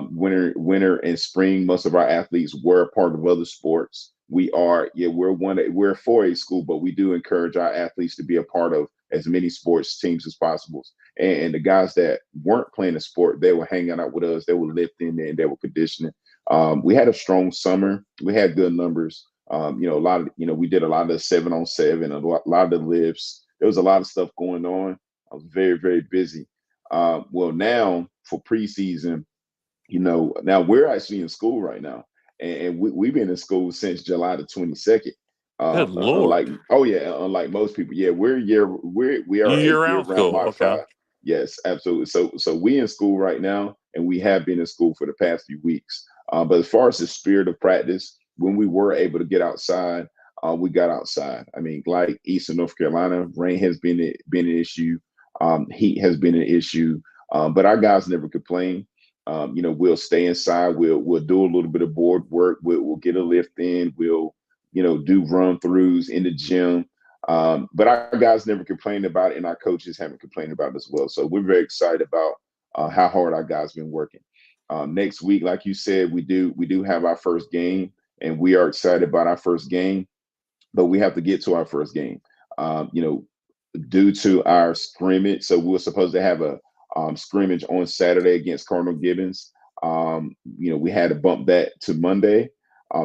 Winter and spring. Most of our athletes were part of other sports. We're a 4A school, but we do encourage our athletes to be a part of as many sports teams as possible. And the guys that weren't playing a sport, they were hanging out with us. They were lifting and they were conditioning. We had a strong summer. We had good numbers. We did a lot of 7-on-7, a lot of the lifts. There was a lot of stuff going on. I was very, very busy. Now for preseason, now we're actually in school right now, and we've been in school since July the 22nd. Good Lord! Unlike most people, we are a Year-round year-round school. Mod Okay. 5. Yes, absolutely. So we in school right now, and we have been in school for the past few weeks. But as far as the spirit of practice, when we were able to get outside, we got outside. I mean, like Eastern North Carolina, rain has been an issue, heat has been an issue, but our guys never complain. We'll stay inside. We'll do a little bit of board work. We'll get a lift in. We'll do run throughs in the gym. But our guys never complained about it, and our coaches haven't complained about it as well. So we're very excited about how hard our guys been working. Next week, like you said, we do have our first game, and we are excited about our first game. But we have to get to our first game. Due to our scrimmage, so we were supposed to have a scrimmage on Saturday against Cardinal Gibbons. We had to bump that to Monday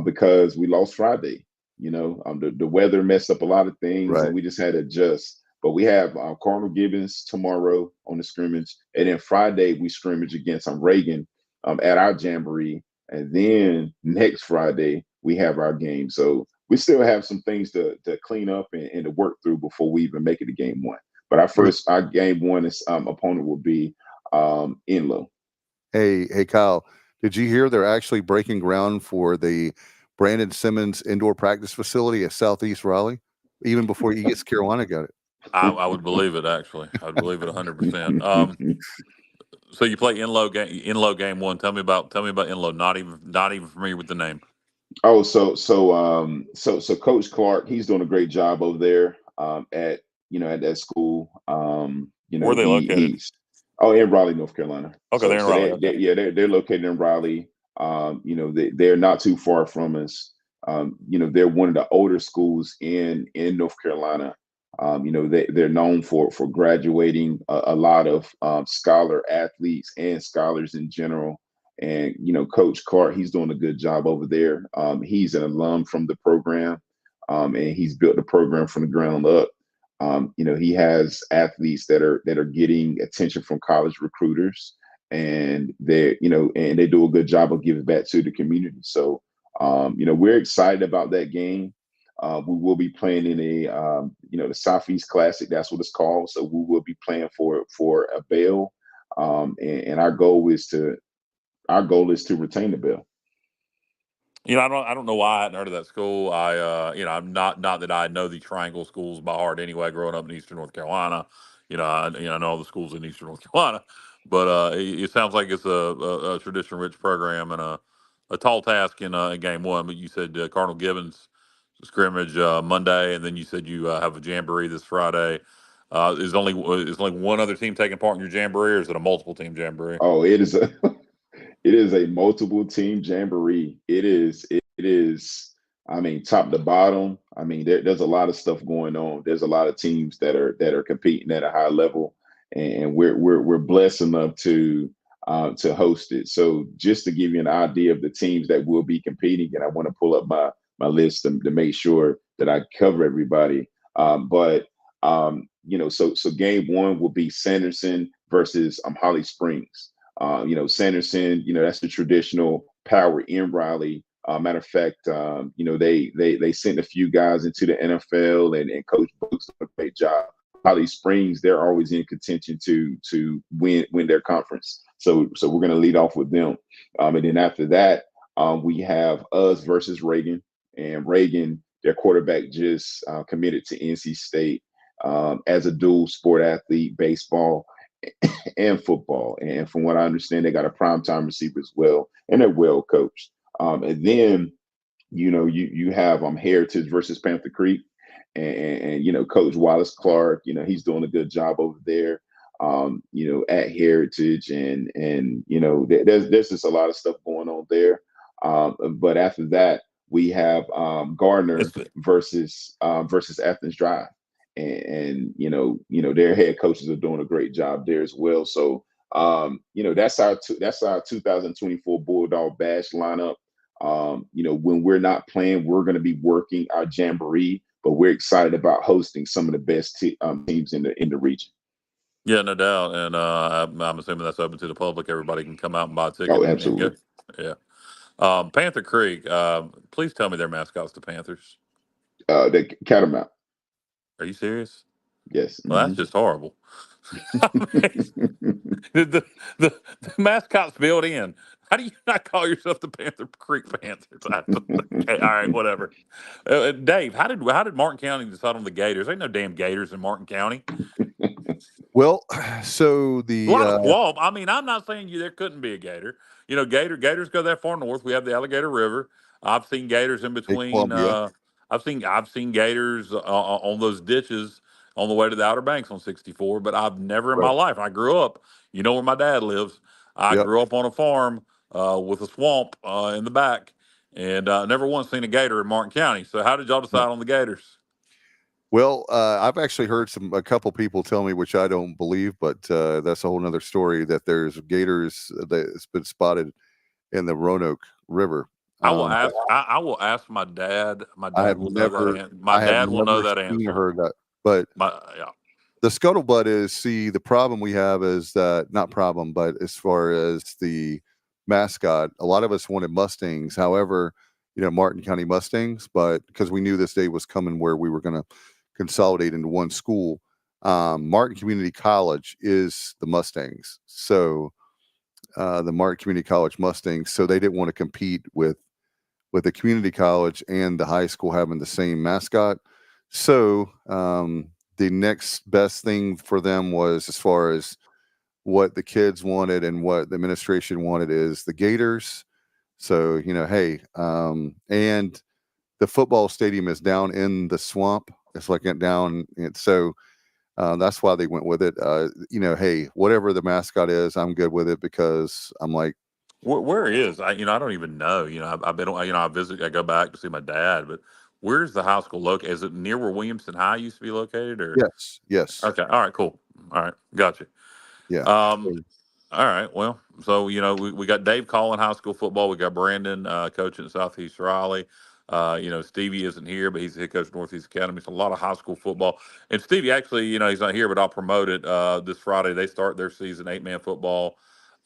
because we lost Friday. The weather messed up a lot of things, Right. and we just had to adjust. But we have Cardinal Gibbons tomorrow on the scrimmage, and then Friday we scrimmage against Reagan at our jamboree, and then next Friday we have our game. So we still have some things to clean up and to work through before we even make it to game one. But our game one opponent will be Enlow. Hey, Kyle, did you hear they're actually breaking ground for the Brandon Simmons indoor practice facility at Southeast Raleigh, even before East Carolina got it? I would believe it. Actually, I would believe it 100%. So you play Enlow game one. Tell me about Enlow. Not even familiar with the name. Oh, so Coach Clark, he's doing a great job over there at that school. Where are they located? He's in Raleigh, North Carolina. Okay, they're in Raleigh. They're located in Raleigh. They're not too far from us. They're one of the older schools in North Carolina. They're known for graduating a lot of scholar athletes and scholars in general. And Coach Clark, he's doing a good job over there. He's an alum from the program, and he's built the program from the ground up. He has athletes that are getting attention from college recruiters, and they do a good job of giving back to the community. So we're excited about that game. We will be playing in the Southeast Classic. That's what it's called. So we will be playing for a bell, and our goal is to retain the bell. I don't know why I hadn't heard of that school. I'm not that I know the triangle schools by heart anyway. Growing up in Eastern North Carolina, I know all the schools in Eastern North Carolina, but it sounds like it's a tradition-rich program and a tall task in game one. But you said Cardinal Gibbons scrimmage Monday, and then you said you have a jamboree this Friday. Is only one other team taking part in your jamboree, or is it a multiple team jamboree? Oh, it is a it is a multiple team jamboree. It is. I mean, top to bottom. I mean, there's a lot of stuff going on. There's a lot of teams that are competing at a high level, and we're blessed enough to host it. So just to give you an idea of the teams that will be competing, and I want to pull up my list to make sure that I cover everybody. So game one will be Sanderson versus Holly Springs. Sanderson, that's the traditional power in Raleigh. Matter of fact, they sent a few guys into the NFL, and Coach Brooks did a great job. Holly Springs, they're always in contention to win their conference. So we're going to lead off with them. And then after that, we have us versus Reagan. And Reagan, their quarterback, just committed to NC State as a dual sport athlete, baseball and football. And from what I understand, they got a primetime receiver as well, and they're well coached. And then you have Heritage versus Panther Creek, and Coach Wallace Clark. He's doing a good job over there. At Heritage, and there's just a lot of stuff going on there. But after that, we have Gardner versus Athens Drive, and their head coaches are doing a great job there as well. So that's our 2024 Bulldog Bash lineup. When we're not playing, we're going to be working our jamboree, but we're excited about hosting some of the best teams in the region. Yeah, no doubt. And I'm assuming that's open to the public. Everybody can come out and buy a ticket Oh, and go. absolutely. Yeah. Panther Creek. Please tell me their mascot's the Panthers. The Catamount. Are you serious? Yes. Well, that's just horrible. the mascot's built in. How do you not call yourself the Panther Creek Panthers? Okay, all right, whatever. Dave, how did Martin County decide on the Gators? Ain't no damn Gators in Martin County. Well, so A lot of swamp. I mean, I'm not saying there couldn't be a gator. Gators go that far north. We have the Alligator River. I've seen gators in between. I've seen gators on those ditches on the way to the Outer Banks on 64. But I've never in my life. I grew up. You know where my dad lives. I grew up on a farm with a swamp in the back, and never once seen a gator in Martin County. So how did y'all decide on the gators? Well, I've actually heard a couple people tell me, which I don't believe, but that's a whole nother story, that there's gators that's been spotted in the Roanoke River. I will ask. I will ask my dad. My dad will know that. My dad will know that answer. Heard that, but the scuttlebutt is, the problem we have is that, not problem, but as far as the mascot, a lot of us wanted Mustangs. However, Martin County Mustangs, but because we knew this day was coming where we were going to consolidate into one school. Martin Community College is the Mustangs. So the Martin Community College Mustangs, so they didn't want to compete with the community college and the high school having the same mascot. So the next best thing for them was, as far as what the kids wanted and what the administration wanted, is the Gators. So, hey, and the football stadium is down in the swamp. It's like down. And so that's why they went with it. Hey, whatever the mascot is, I'm good with it, because I'm like, where is I don't even know. I've been, I visit, I go back to see my dad, but where's the high school located? Is it near where Williamston High used to be located, or? Yes. Okay. All right, cool. All right. Gotcha. Yeah. All right. Well, so, we got Dave calling high school football. We got Brandon coaching at Southeast Raleigh. Stevie isn't here, but he's the head coach of Northeast Academy. So a lot of high school football. And Stevie, actually, he's not here, but I'll promote it this Friday. They start their season 8-man football.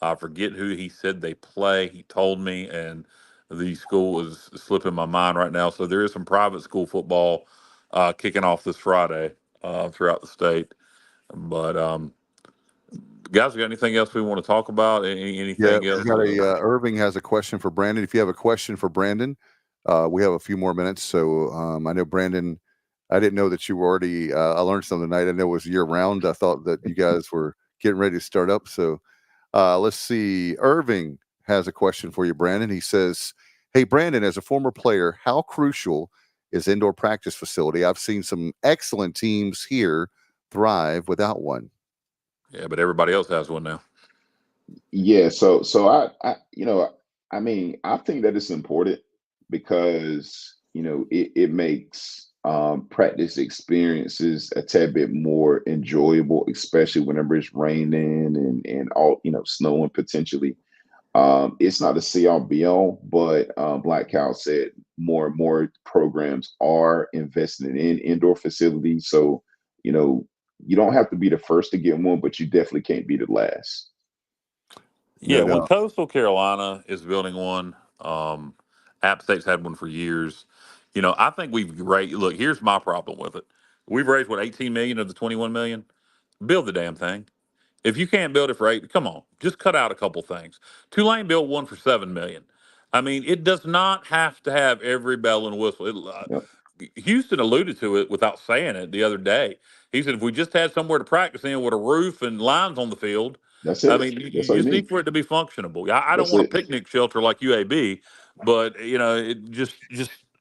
I forget who he said they play. He told me, and the school is slipping my mind right now. So there is some private school football kicking off this Friday throughout the state. But guys, we got anything else we want to talk about? Anything else? Irving has a question for Brandon. If you have a question for Brandon, we have a few more minutes. So I know, Brandon, I didn't know that you were already, I learned something tonight. I know it was year round. I thought that you guys were getting ready to start up. So let's see. Irving has a question for you, Brandon. He says, hey, Brandon, as a former player, how crucial is indoor practice facility? I've seen some excellent teams here thrive without one. Yeah, but everybody else has one now. Yeah. So I think that it's important, because, it makes practice experiences a tad bit more enjoyable, especially whenever it's raining and all, snowing potentially. It's not a see all be all, but Black Cow said more and more programs are investing in indoor facilities. So, you don't have to be the first to get one, but you definitely can't be the last. Yeah, when Coastal Carolina is building one, App State's had one for years. I think we've raised. Look, here's my problem with it. We've raised 18 million of the 21 million. Build the damn thing. If you can't build it for 8, come on, just cut out a couple things. Tulane built one for 7 million. I mean, it does not have to have every bell and whistle. Houston alluded to it without saying it the other day. He said if we just had somewhere to practice in with a roof and lines on the field, That's I it. mean, you That's all you just need need. for it to be functionable. I don't That's want a it. picnic shelter like UAB, but it just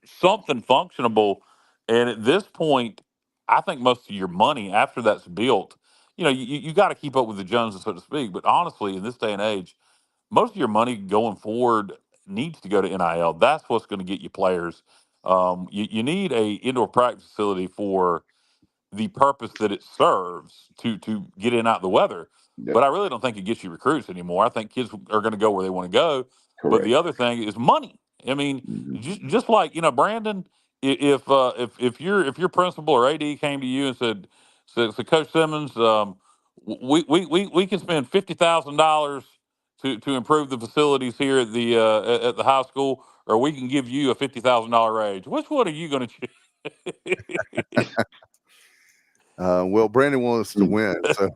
something functionable. And at this point, I think most of your money after that's built, you got to keep up with the Joneses, so to speak. But honestly, in this day and age, most of your money going forward needs to go to NIL. That's what's going to get you players. You need a indoor practice facility for the purpose that it serves to get in and out the weather. Yep. But I really don't think it gets you recruits anymore. I think kids are going to go where they want to go. But Correct. the other thing is money. I mean, just like Brandon, if your principal or AD came to you and said Coach Simmons, we can spend $50,000 to improve the facilities here at the high school, or we can give you a $50,000 raise. Which one are you going to choose? Well, Brandon wants to win, so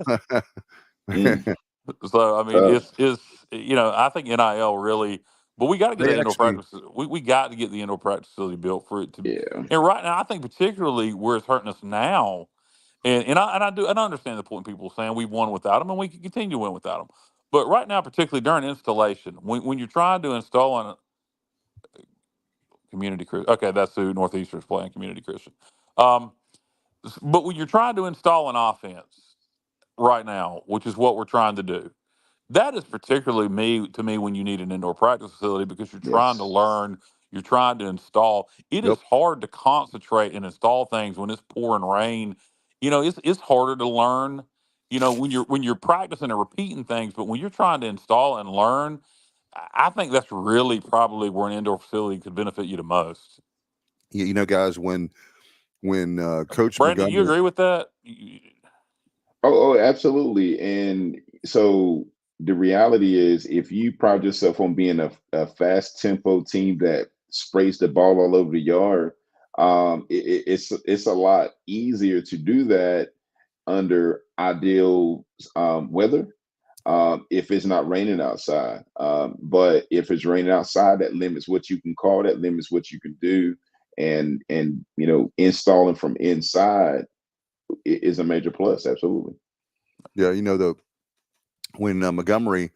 So I mean, it's I think NIL really, but we got to get they the indoor actually, practice. We got to get the indoor practice facility built for it to. yeah. And right now, I think particularly where it's hurting us now, and I understand the point people saying we've won without them and we can continue to win without them. But right now, particularly during installation, when you're trying to install on community Christian, okay, that's who Northeastern's playing, community Christian. But when you're trying to install an offense right now, which is what we're trying to do, that is particularly to me when you need an indoor practice facility because you're trying to Yes. learn, you're trying to install. It is hard to concentrate and install things when it's pouring rain. It's harder to learn. When you're practicing and repeating things, but when you're trying to install and learn, I think that's really probably where an indoor facility could benefit you the most. Guys, when Coach Brandon, you Montgomery, agree with that? Oh, absolutely. And so the reality is, if you pride yourself on being a fast tempo team that sprays the ball all over the yard, it's a lot easier to do that under ideal weather. If it's not raining outside. But if it's raining outside, that limits what you can call, that limits what you can do. And installing from inside is a major plus. Absolutely. yeah, when Montgomery,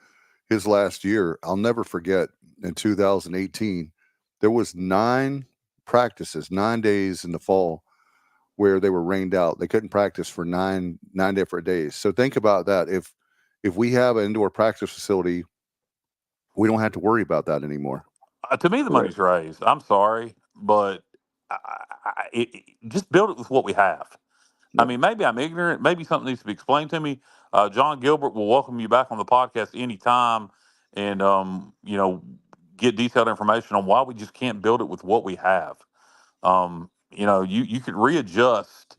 his last year, I'll never forget, in 2018, there was 9 practices, 9 days in the fall where they were rained out. They couldn't practice for nine different days. So think about that. If we have an indoor practice facility, we don't have to worry about that anymore. To me, the money's raised. I'm sorry, but just build it with what we have. I mean, maybe I'm ignorant. Maybe something needs to be explained to me. John Gilbert will welcome you back on the podcast anytime, and get detailed information on why we just can't build it with what we have. You could readjust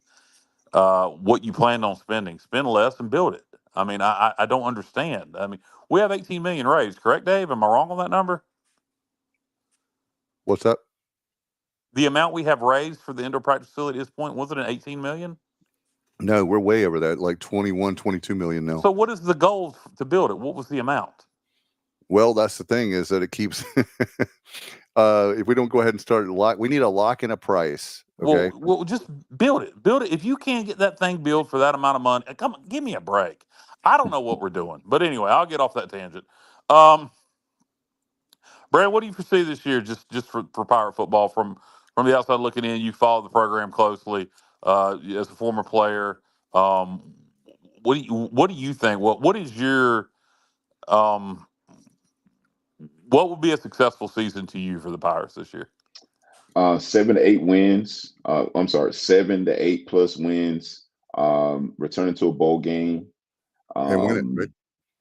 what you planned on spending, spend less, and build it. I mean, I don't understand. I mean, we have 18 million raised, correct, Dave? Am I wrong on that number? What's that? The amount we have raised for the indoor practice facility at this point, wasn't it 18 million? No, we're way over that, like 21, 22 million now. So what is the goal to build it? What was the amount? Well, that's the thing, is that it keeps if we don't go ahead and start we need a lock in a price. Okay. Well, just build it. Build it. If you can't get that thing built for that amount of money, come on, give me a break. I don't know what we're doing. But anyway, I'll get off that tangent. Brad, what do you foresee this year just for Pirate football from the outside looking in? You follow the program closely as a former player. What do you think? What is your what would be a successful season to you for the Pirates this year? 7 to 8 wins. I'm sorry, 7 to 8 plus wins. Returning to a bowl game. And win it, right?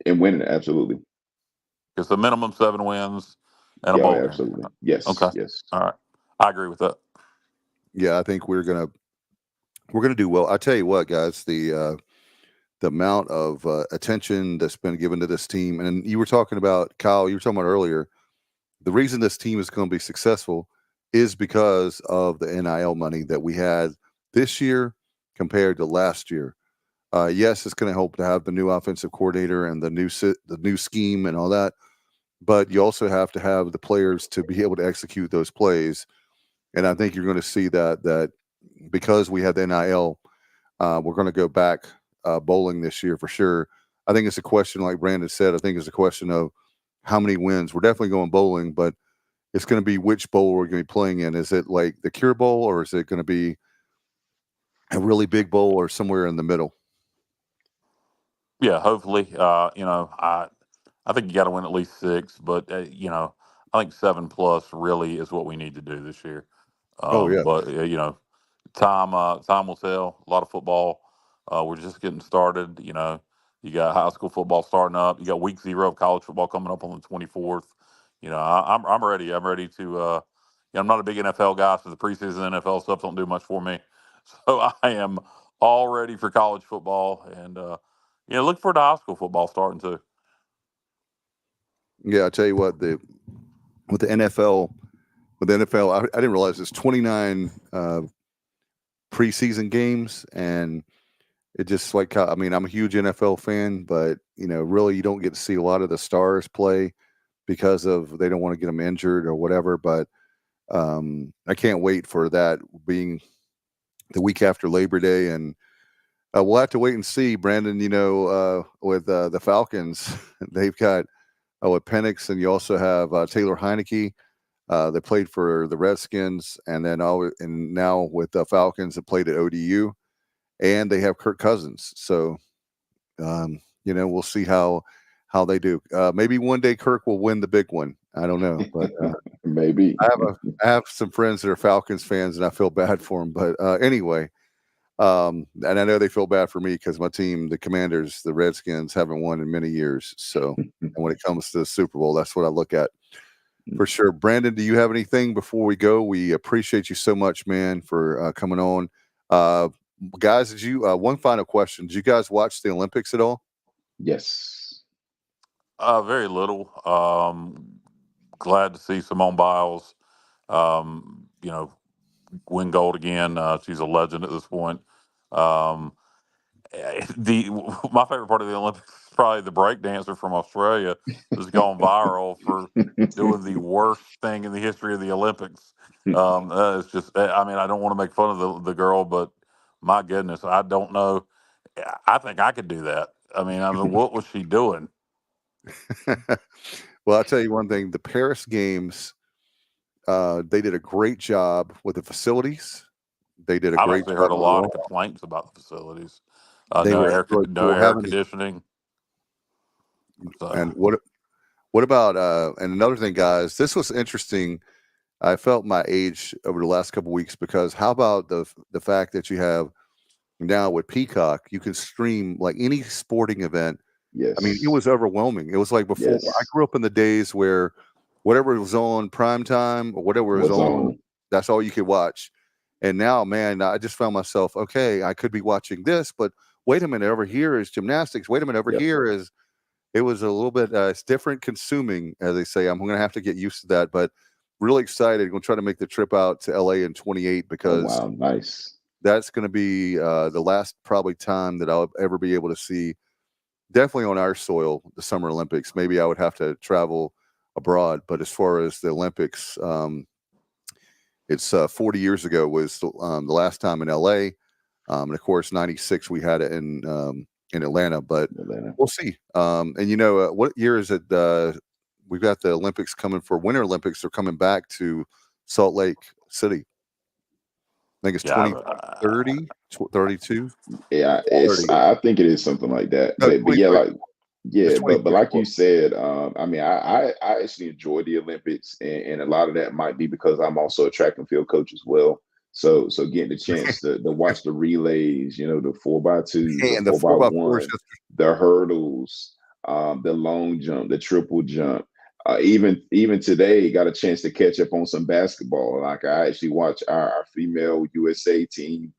And win it, absolutely. It's the minimum 7 wins and a Yeah, bowl game. absolutely. Yes. Okay. Yes. All right. I agree with that. Yeah, I think we're gonna do well. I tell you what, guys, the amount of attention that's been given to this team, and you were talking about, Kyle, you were talking about earlier, the reason this team is going to be successful is because of the NIL money that we had this year compared to last year. Yes, it's going to help to have the new offensive coordinator and the new scheme and all that, but you also have to have the players to be able to execute those plays. And I think you're going to see that because we have the NIL, we're going to go back bowling this year for sure. I think it's a question, like Brandon said, I think it's a question of how many wins. We're definitely going bowling, but it's going to be which bowl we're going to be playing in. Is it like the Cure Bowl, or is it going to be a really big bowl, or somewhere in the middle? Yeah, hopefully. I think you got to win at least 6, but I think 7+ really is what we need to do this year. Oh yeah. But time will tell. A lot of football. We're just getting started. You got high school football starting up. You got week 0 of college football coming up on the 24th. I'm ready. I'm ready to. I'm not a big NFL guy, so the preseason NFL stuff don't do much for me. So I am all ready for college football, and look forward to high school football starting too. Yeah, I tell you what, with the NFL, I didn't realize there's 29 preseason games, and it just like, I mean, I'm a huge NFL fan, but really you don't get to see a lot of the stars play because of they don't want to get them injured or whatever. But I can't wait for that being the week after Labor Day, and we'll have to wait and see, Brandon. With the Falcons, they've got with Penix, and you also have Taylor Heineke. They played for the Redskins, and now with the Falcons, that played at ODU, and they have Kirk Cousins. So, we'll see how they do. Maybe one day Kirk will win the big one. I don't know, but maybe. I have some friends that are Falcons fans, and I feel bad for them. But anyway, and I know they feel bad for me because my team, the Commanders, the Redskins, haven't won in many years. So, and when it comes to the Super Bowl, that's what I look at. For sure. Brandon, do you have anything before we go? We appreciate you so much, man, for coming on. Guys, did you one final question? Did you guys watch the Olympics at all? Yes. Very little. Glad to see Simone Biles, win gold again. She's a legend at this point. My favorite part of the Olympics is probably the break dancer from Australia who's gone viral for doing the worst thing in the history of the Olympics. It's just, I mean, I don't want to make fun of the girl, but my goodness, I don't know. I think I could do that. I mean, what was she doing? Well, I'll tell you one thing. The Paris Games, they did a great job with the facilities. They did a I've great actually job. heard a lot of complaints about the facilities. They No were air, really no cool. air conditioning. And what about and another thing, guys? This was interesting. I felt my age over the last couple of weeks because how about the fact that you have now with Peacock, you can stream like any sporting event. Yes. I mean, it was overwhelming. It was like before. Yes. I grew up in the days where whatever was on prime time or whatever was on, that's all you could watch. And now, man, I just found myself, okay, I could be watching this, but wait a minute, over here is gymnastics. Wait a minute, over here is, it was a little bit, it's different consuming, as they say. I'm going to have to get used to that, but really excited. Going to try to make the trip out to LA in 28 because wow, nice. That's going to be the last probably time that I'll ever be able to see, definitely on our soil, the Summer Olympics. Maybe I would have to travel abroad, but as far as the Olympics, it's 40 years ago was the last time in LA. And of course, 96, we had it in Atlanta, but we'll see. And what year is it? We've got the Olympics coming for Winter Olympics. They're coming back to Salt Lake City. I think it's 2030, 32. Yeah, I think it is something like that. No, but yeah, but like you said, I mean, I actually enjoy the Olympics, and a lot of that might be because I'm also a track and field coach as well. So getting the chance to watch the relays, the 4x2, the 4x1, the hurdles, the long jump, the triple jump. Even today, got a chance to catch up on some basketball. Like I actually watched our female USA team,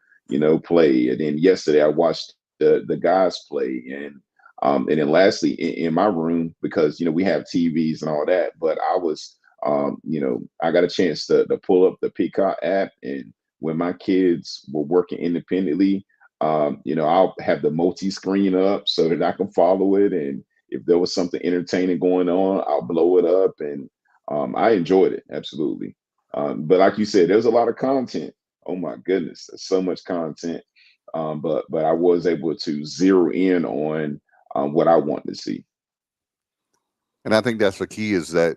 play, and then yesterday I watched the guys play, and then lastly in my room, because we have TVs and all that, but I was I got a chance to pull up the Peacock app, and when my kids were working independently, I'll have the multi-screen up so that I can follow it, and if there was something entertaining going on, I'll blow it up, and I enjoyed it absolutely. But like you said, there's a lot of content. Oh my goodness, there's so much content. But I was able to zero in on what I want to see. And I think that's the key is that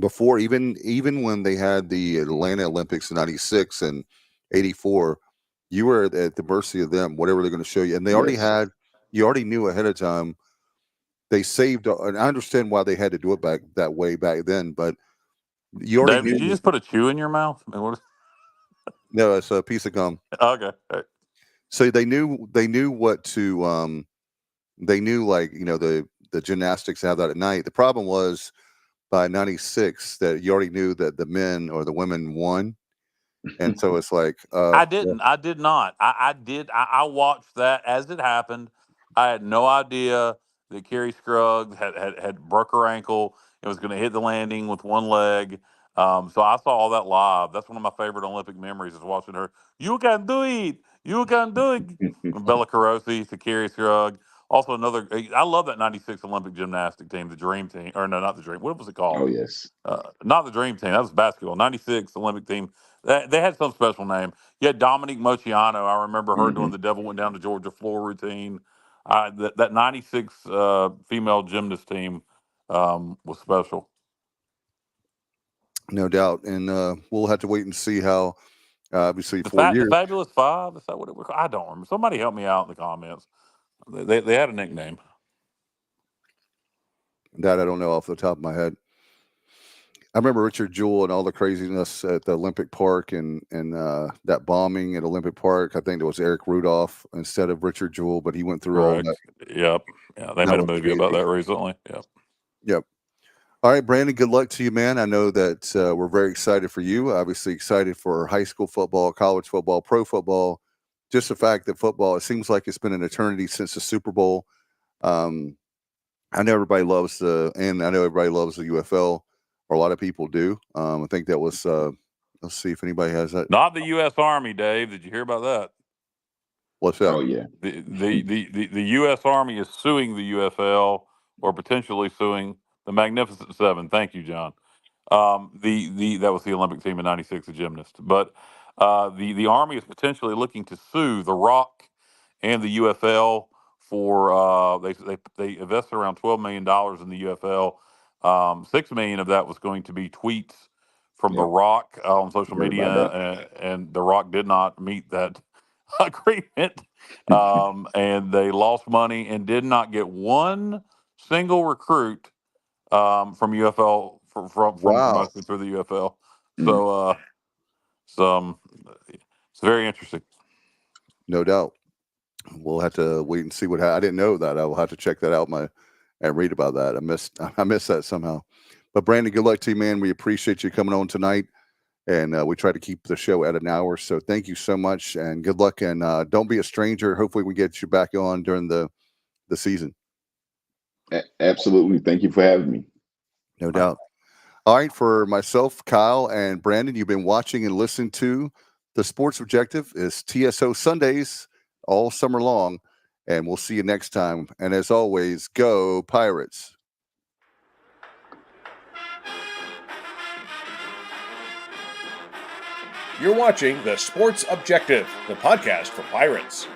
before even when they had the Atlanta Olympics in '96 and '84, you were at the mercy of them, whatever they're going to show you. And they already Yes. you already knew ahead of time. They saved, and I understand why they had to do it that way back then, but you already Dave, did you knew. just put a chew in your mouth? I mean, what is, No, it's a piece of gum. okay. All right. So they knew what to they knew, like, the gymnastics have that at night. The problem was by '96 that you already knew that the men or the women won, and so it's like I well, didn't. I did not. I did. I watched that as it happened. I had no idea that Carrie Scruggs had broke her ankle and was going to hit the landing with one leg. So I saw all that live. That's one of my favorite Olympic memories is watching her. You can do it. You can do it. From Bella Carosi to Carrie Scruggs. Also another. I love that '96 Olympic gymnastic team, the Dream Team, or no, not the Dream. What was it Oh called? yes. Not the Dream Team. That was basketball. '96 Olympic team. They had some special name. You had Dominique Moceanu. I remember her doing Hmm. the Devil Went Down to Georgia floor routine. That '96 female gymnast team was special. no doubt, and we'll have to wait and see how. Obviously, The 4 the years Fabulous Five. Is that what it was? I don't remember. Somebody help me out in the comments. They had a nickname. that I don't know off the top of my head. I remember Richard Jewell and all the craziness at the Olympic Park and that bombing at Olympic Park. I think it was Eric Rudolph instead of Richard Jewell, but he went through all Correct. that. Yep. Yeah. They That made a was movie about crazy. that recently. Yep. Yep. All right, Brandon, good luck to you, man. I know that we're very excited for you. Obviously, excited for high school football, college football, pro football. Just the fact that football, it seems like it's been an eternity since the Super Bowl. Um, I know everybody loves and I know everybody loves the UFL, or a lot of people do. I think that was, let's see if anybody has that. Not the U.S. Army, Dave. Did you hear about that? What's that? Oh yeah. The U.S. Army is suing the UFL or potentially suing the Magnificent Seven. Thank you, John. The that was the Olympic team in '96, the gymnast. But the Army is potentially looking to sue The Rock and the UFL for they invested around $12 million in the UFL. $6 million of that was going to be tweets from The Yep. Rock on social Heard about that. media, and The Rock did not meet that agreement, and they lost money and did not get one single recruit from UFL from Wow. promotion through the UFL. Mm. So some it's very interesting. No doubt. We'll have to wait and see what I didn't know that. I will have to check that out and read about that. I missed that somehow. But Brandon, good luck to you, man. We appreciate you coming on tonight, and we try to keep the show at an hour. So thank you so much, and good luck. And don't be a stranger. Hopefully, we get you back on during the season. Absolutely. Thank you for having me. No doubt. All right, for myself, Kyle, and Brandon, you've been watching and listening to The Sports Objective. Is TSO Sundays all summer long, and we'll see you next time. And as always, go Pirates. You're watching The Sports Objective, the podcast for Pirates.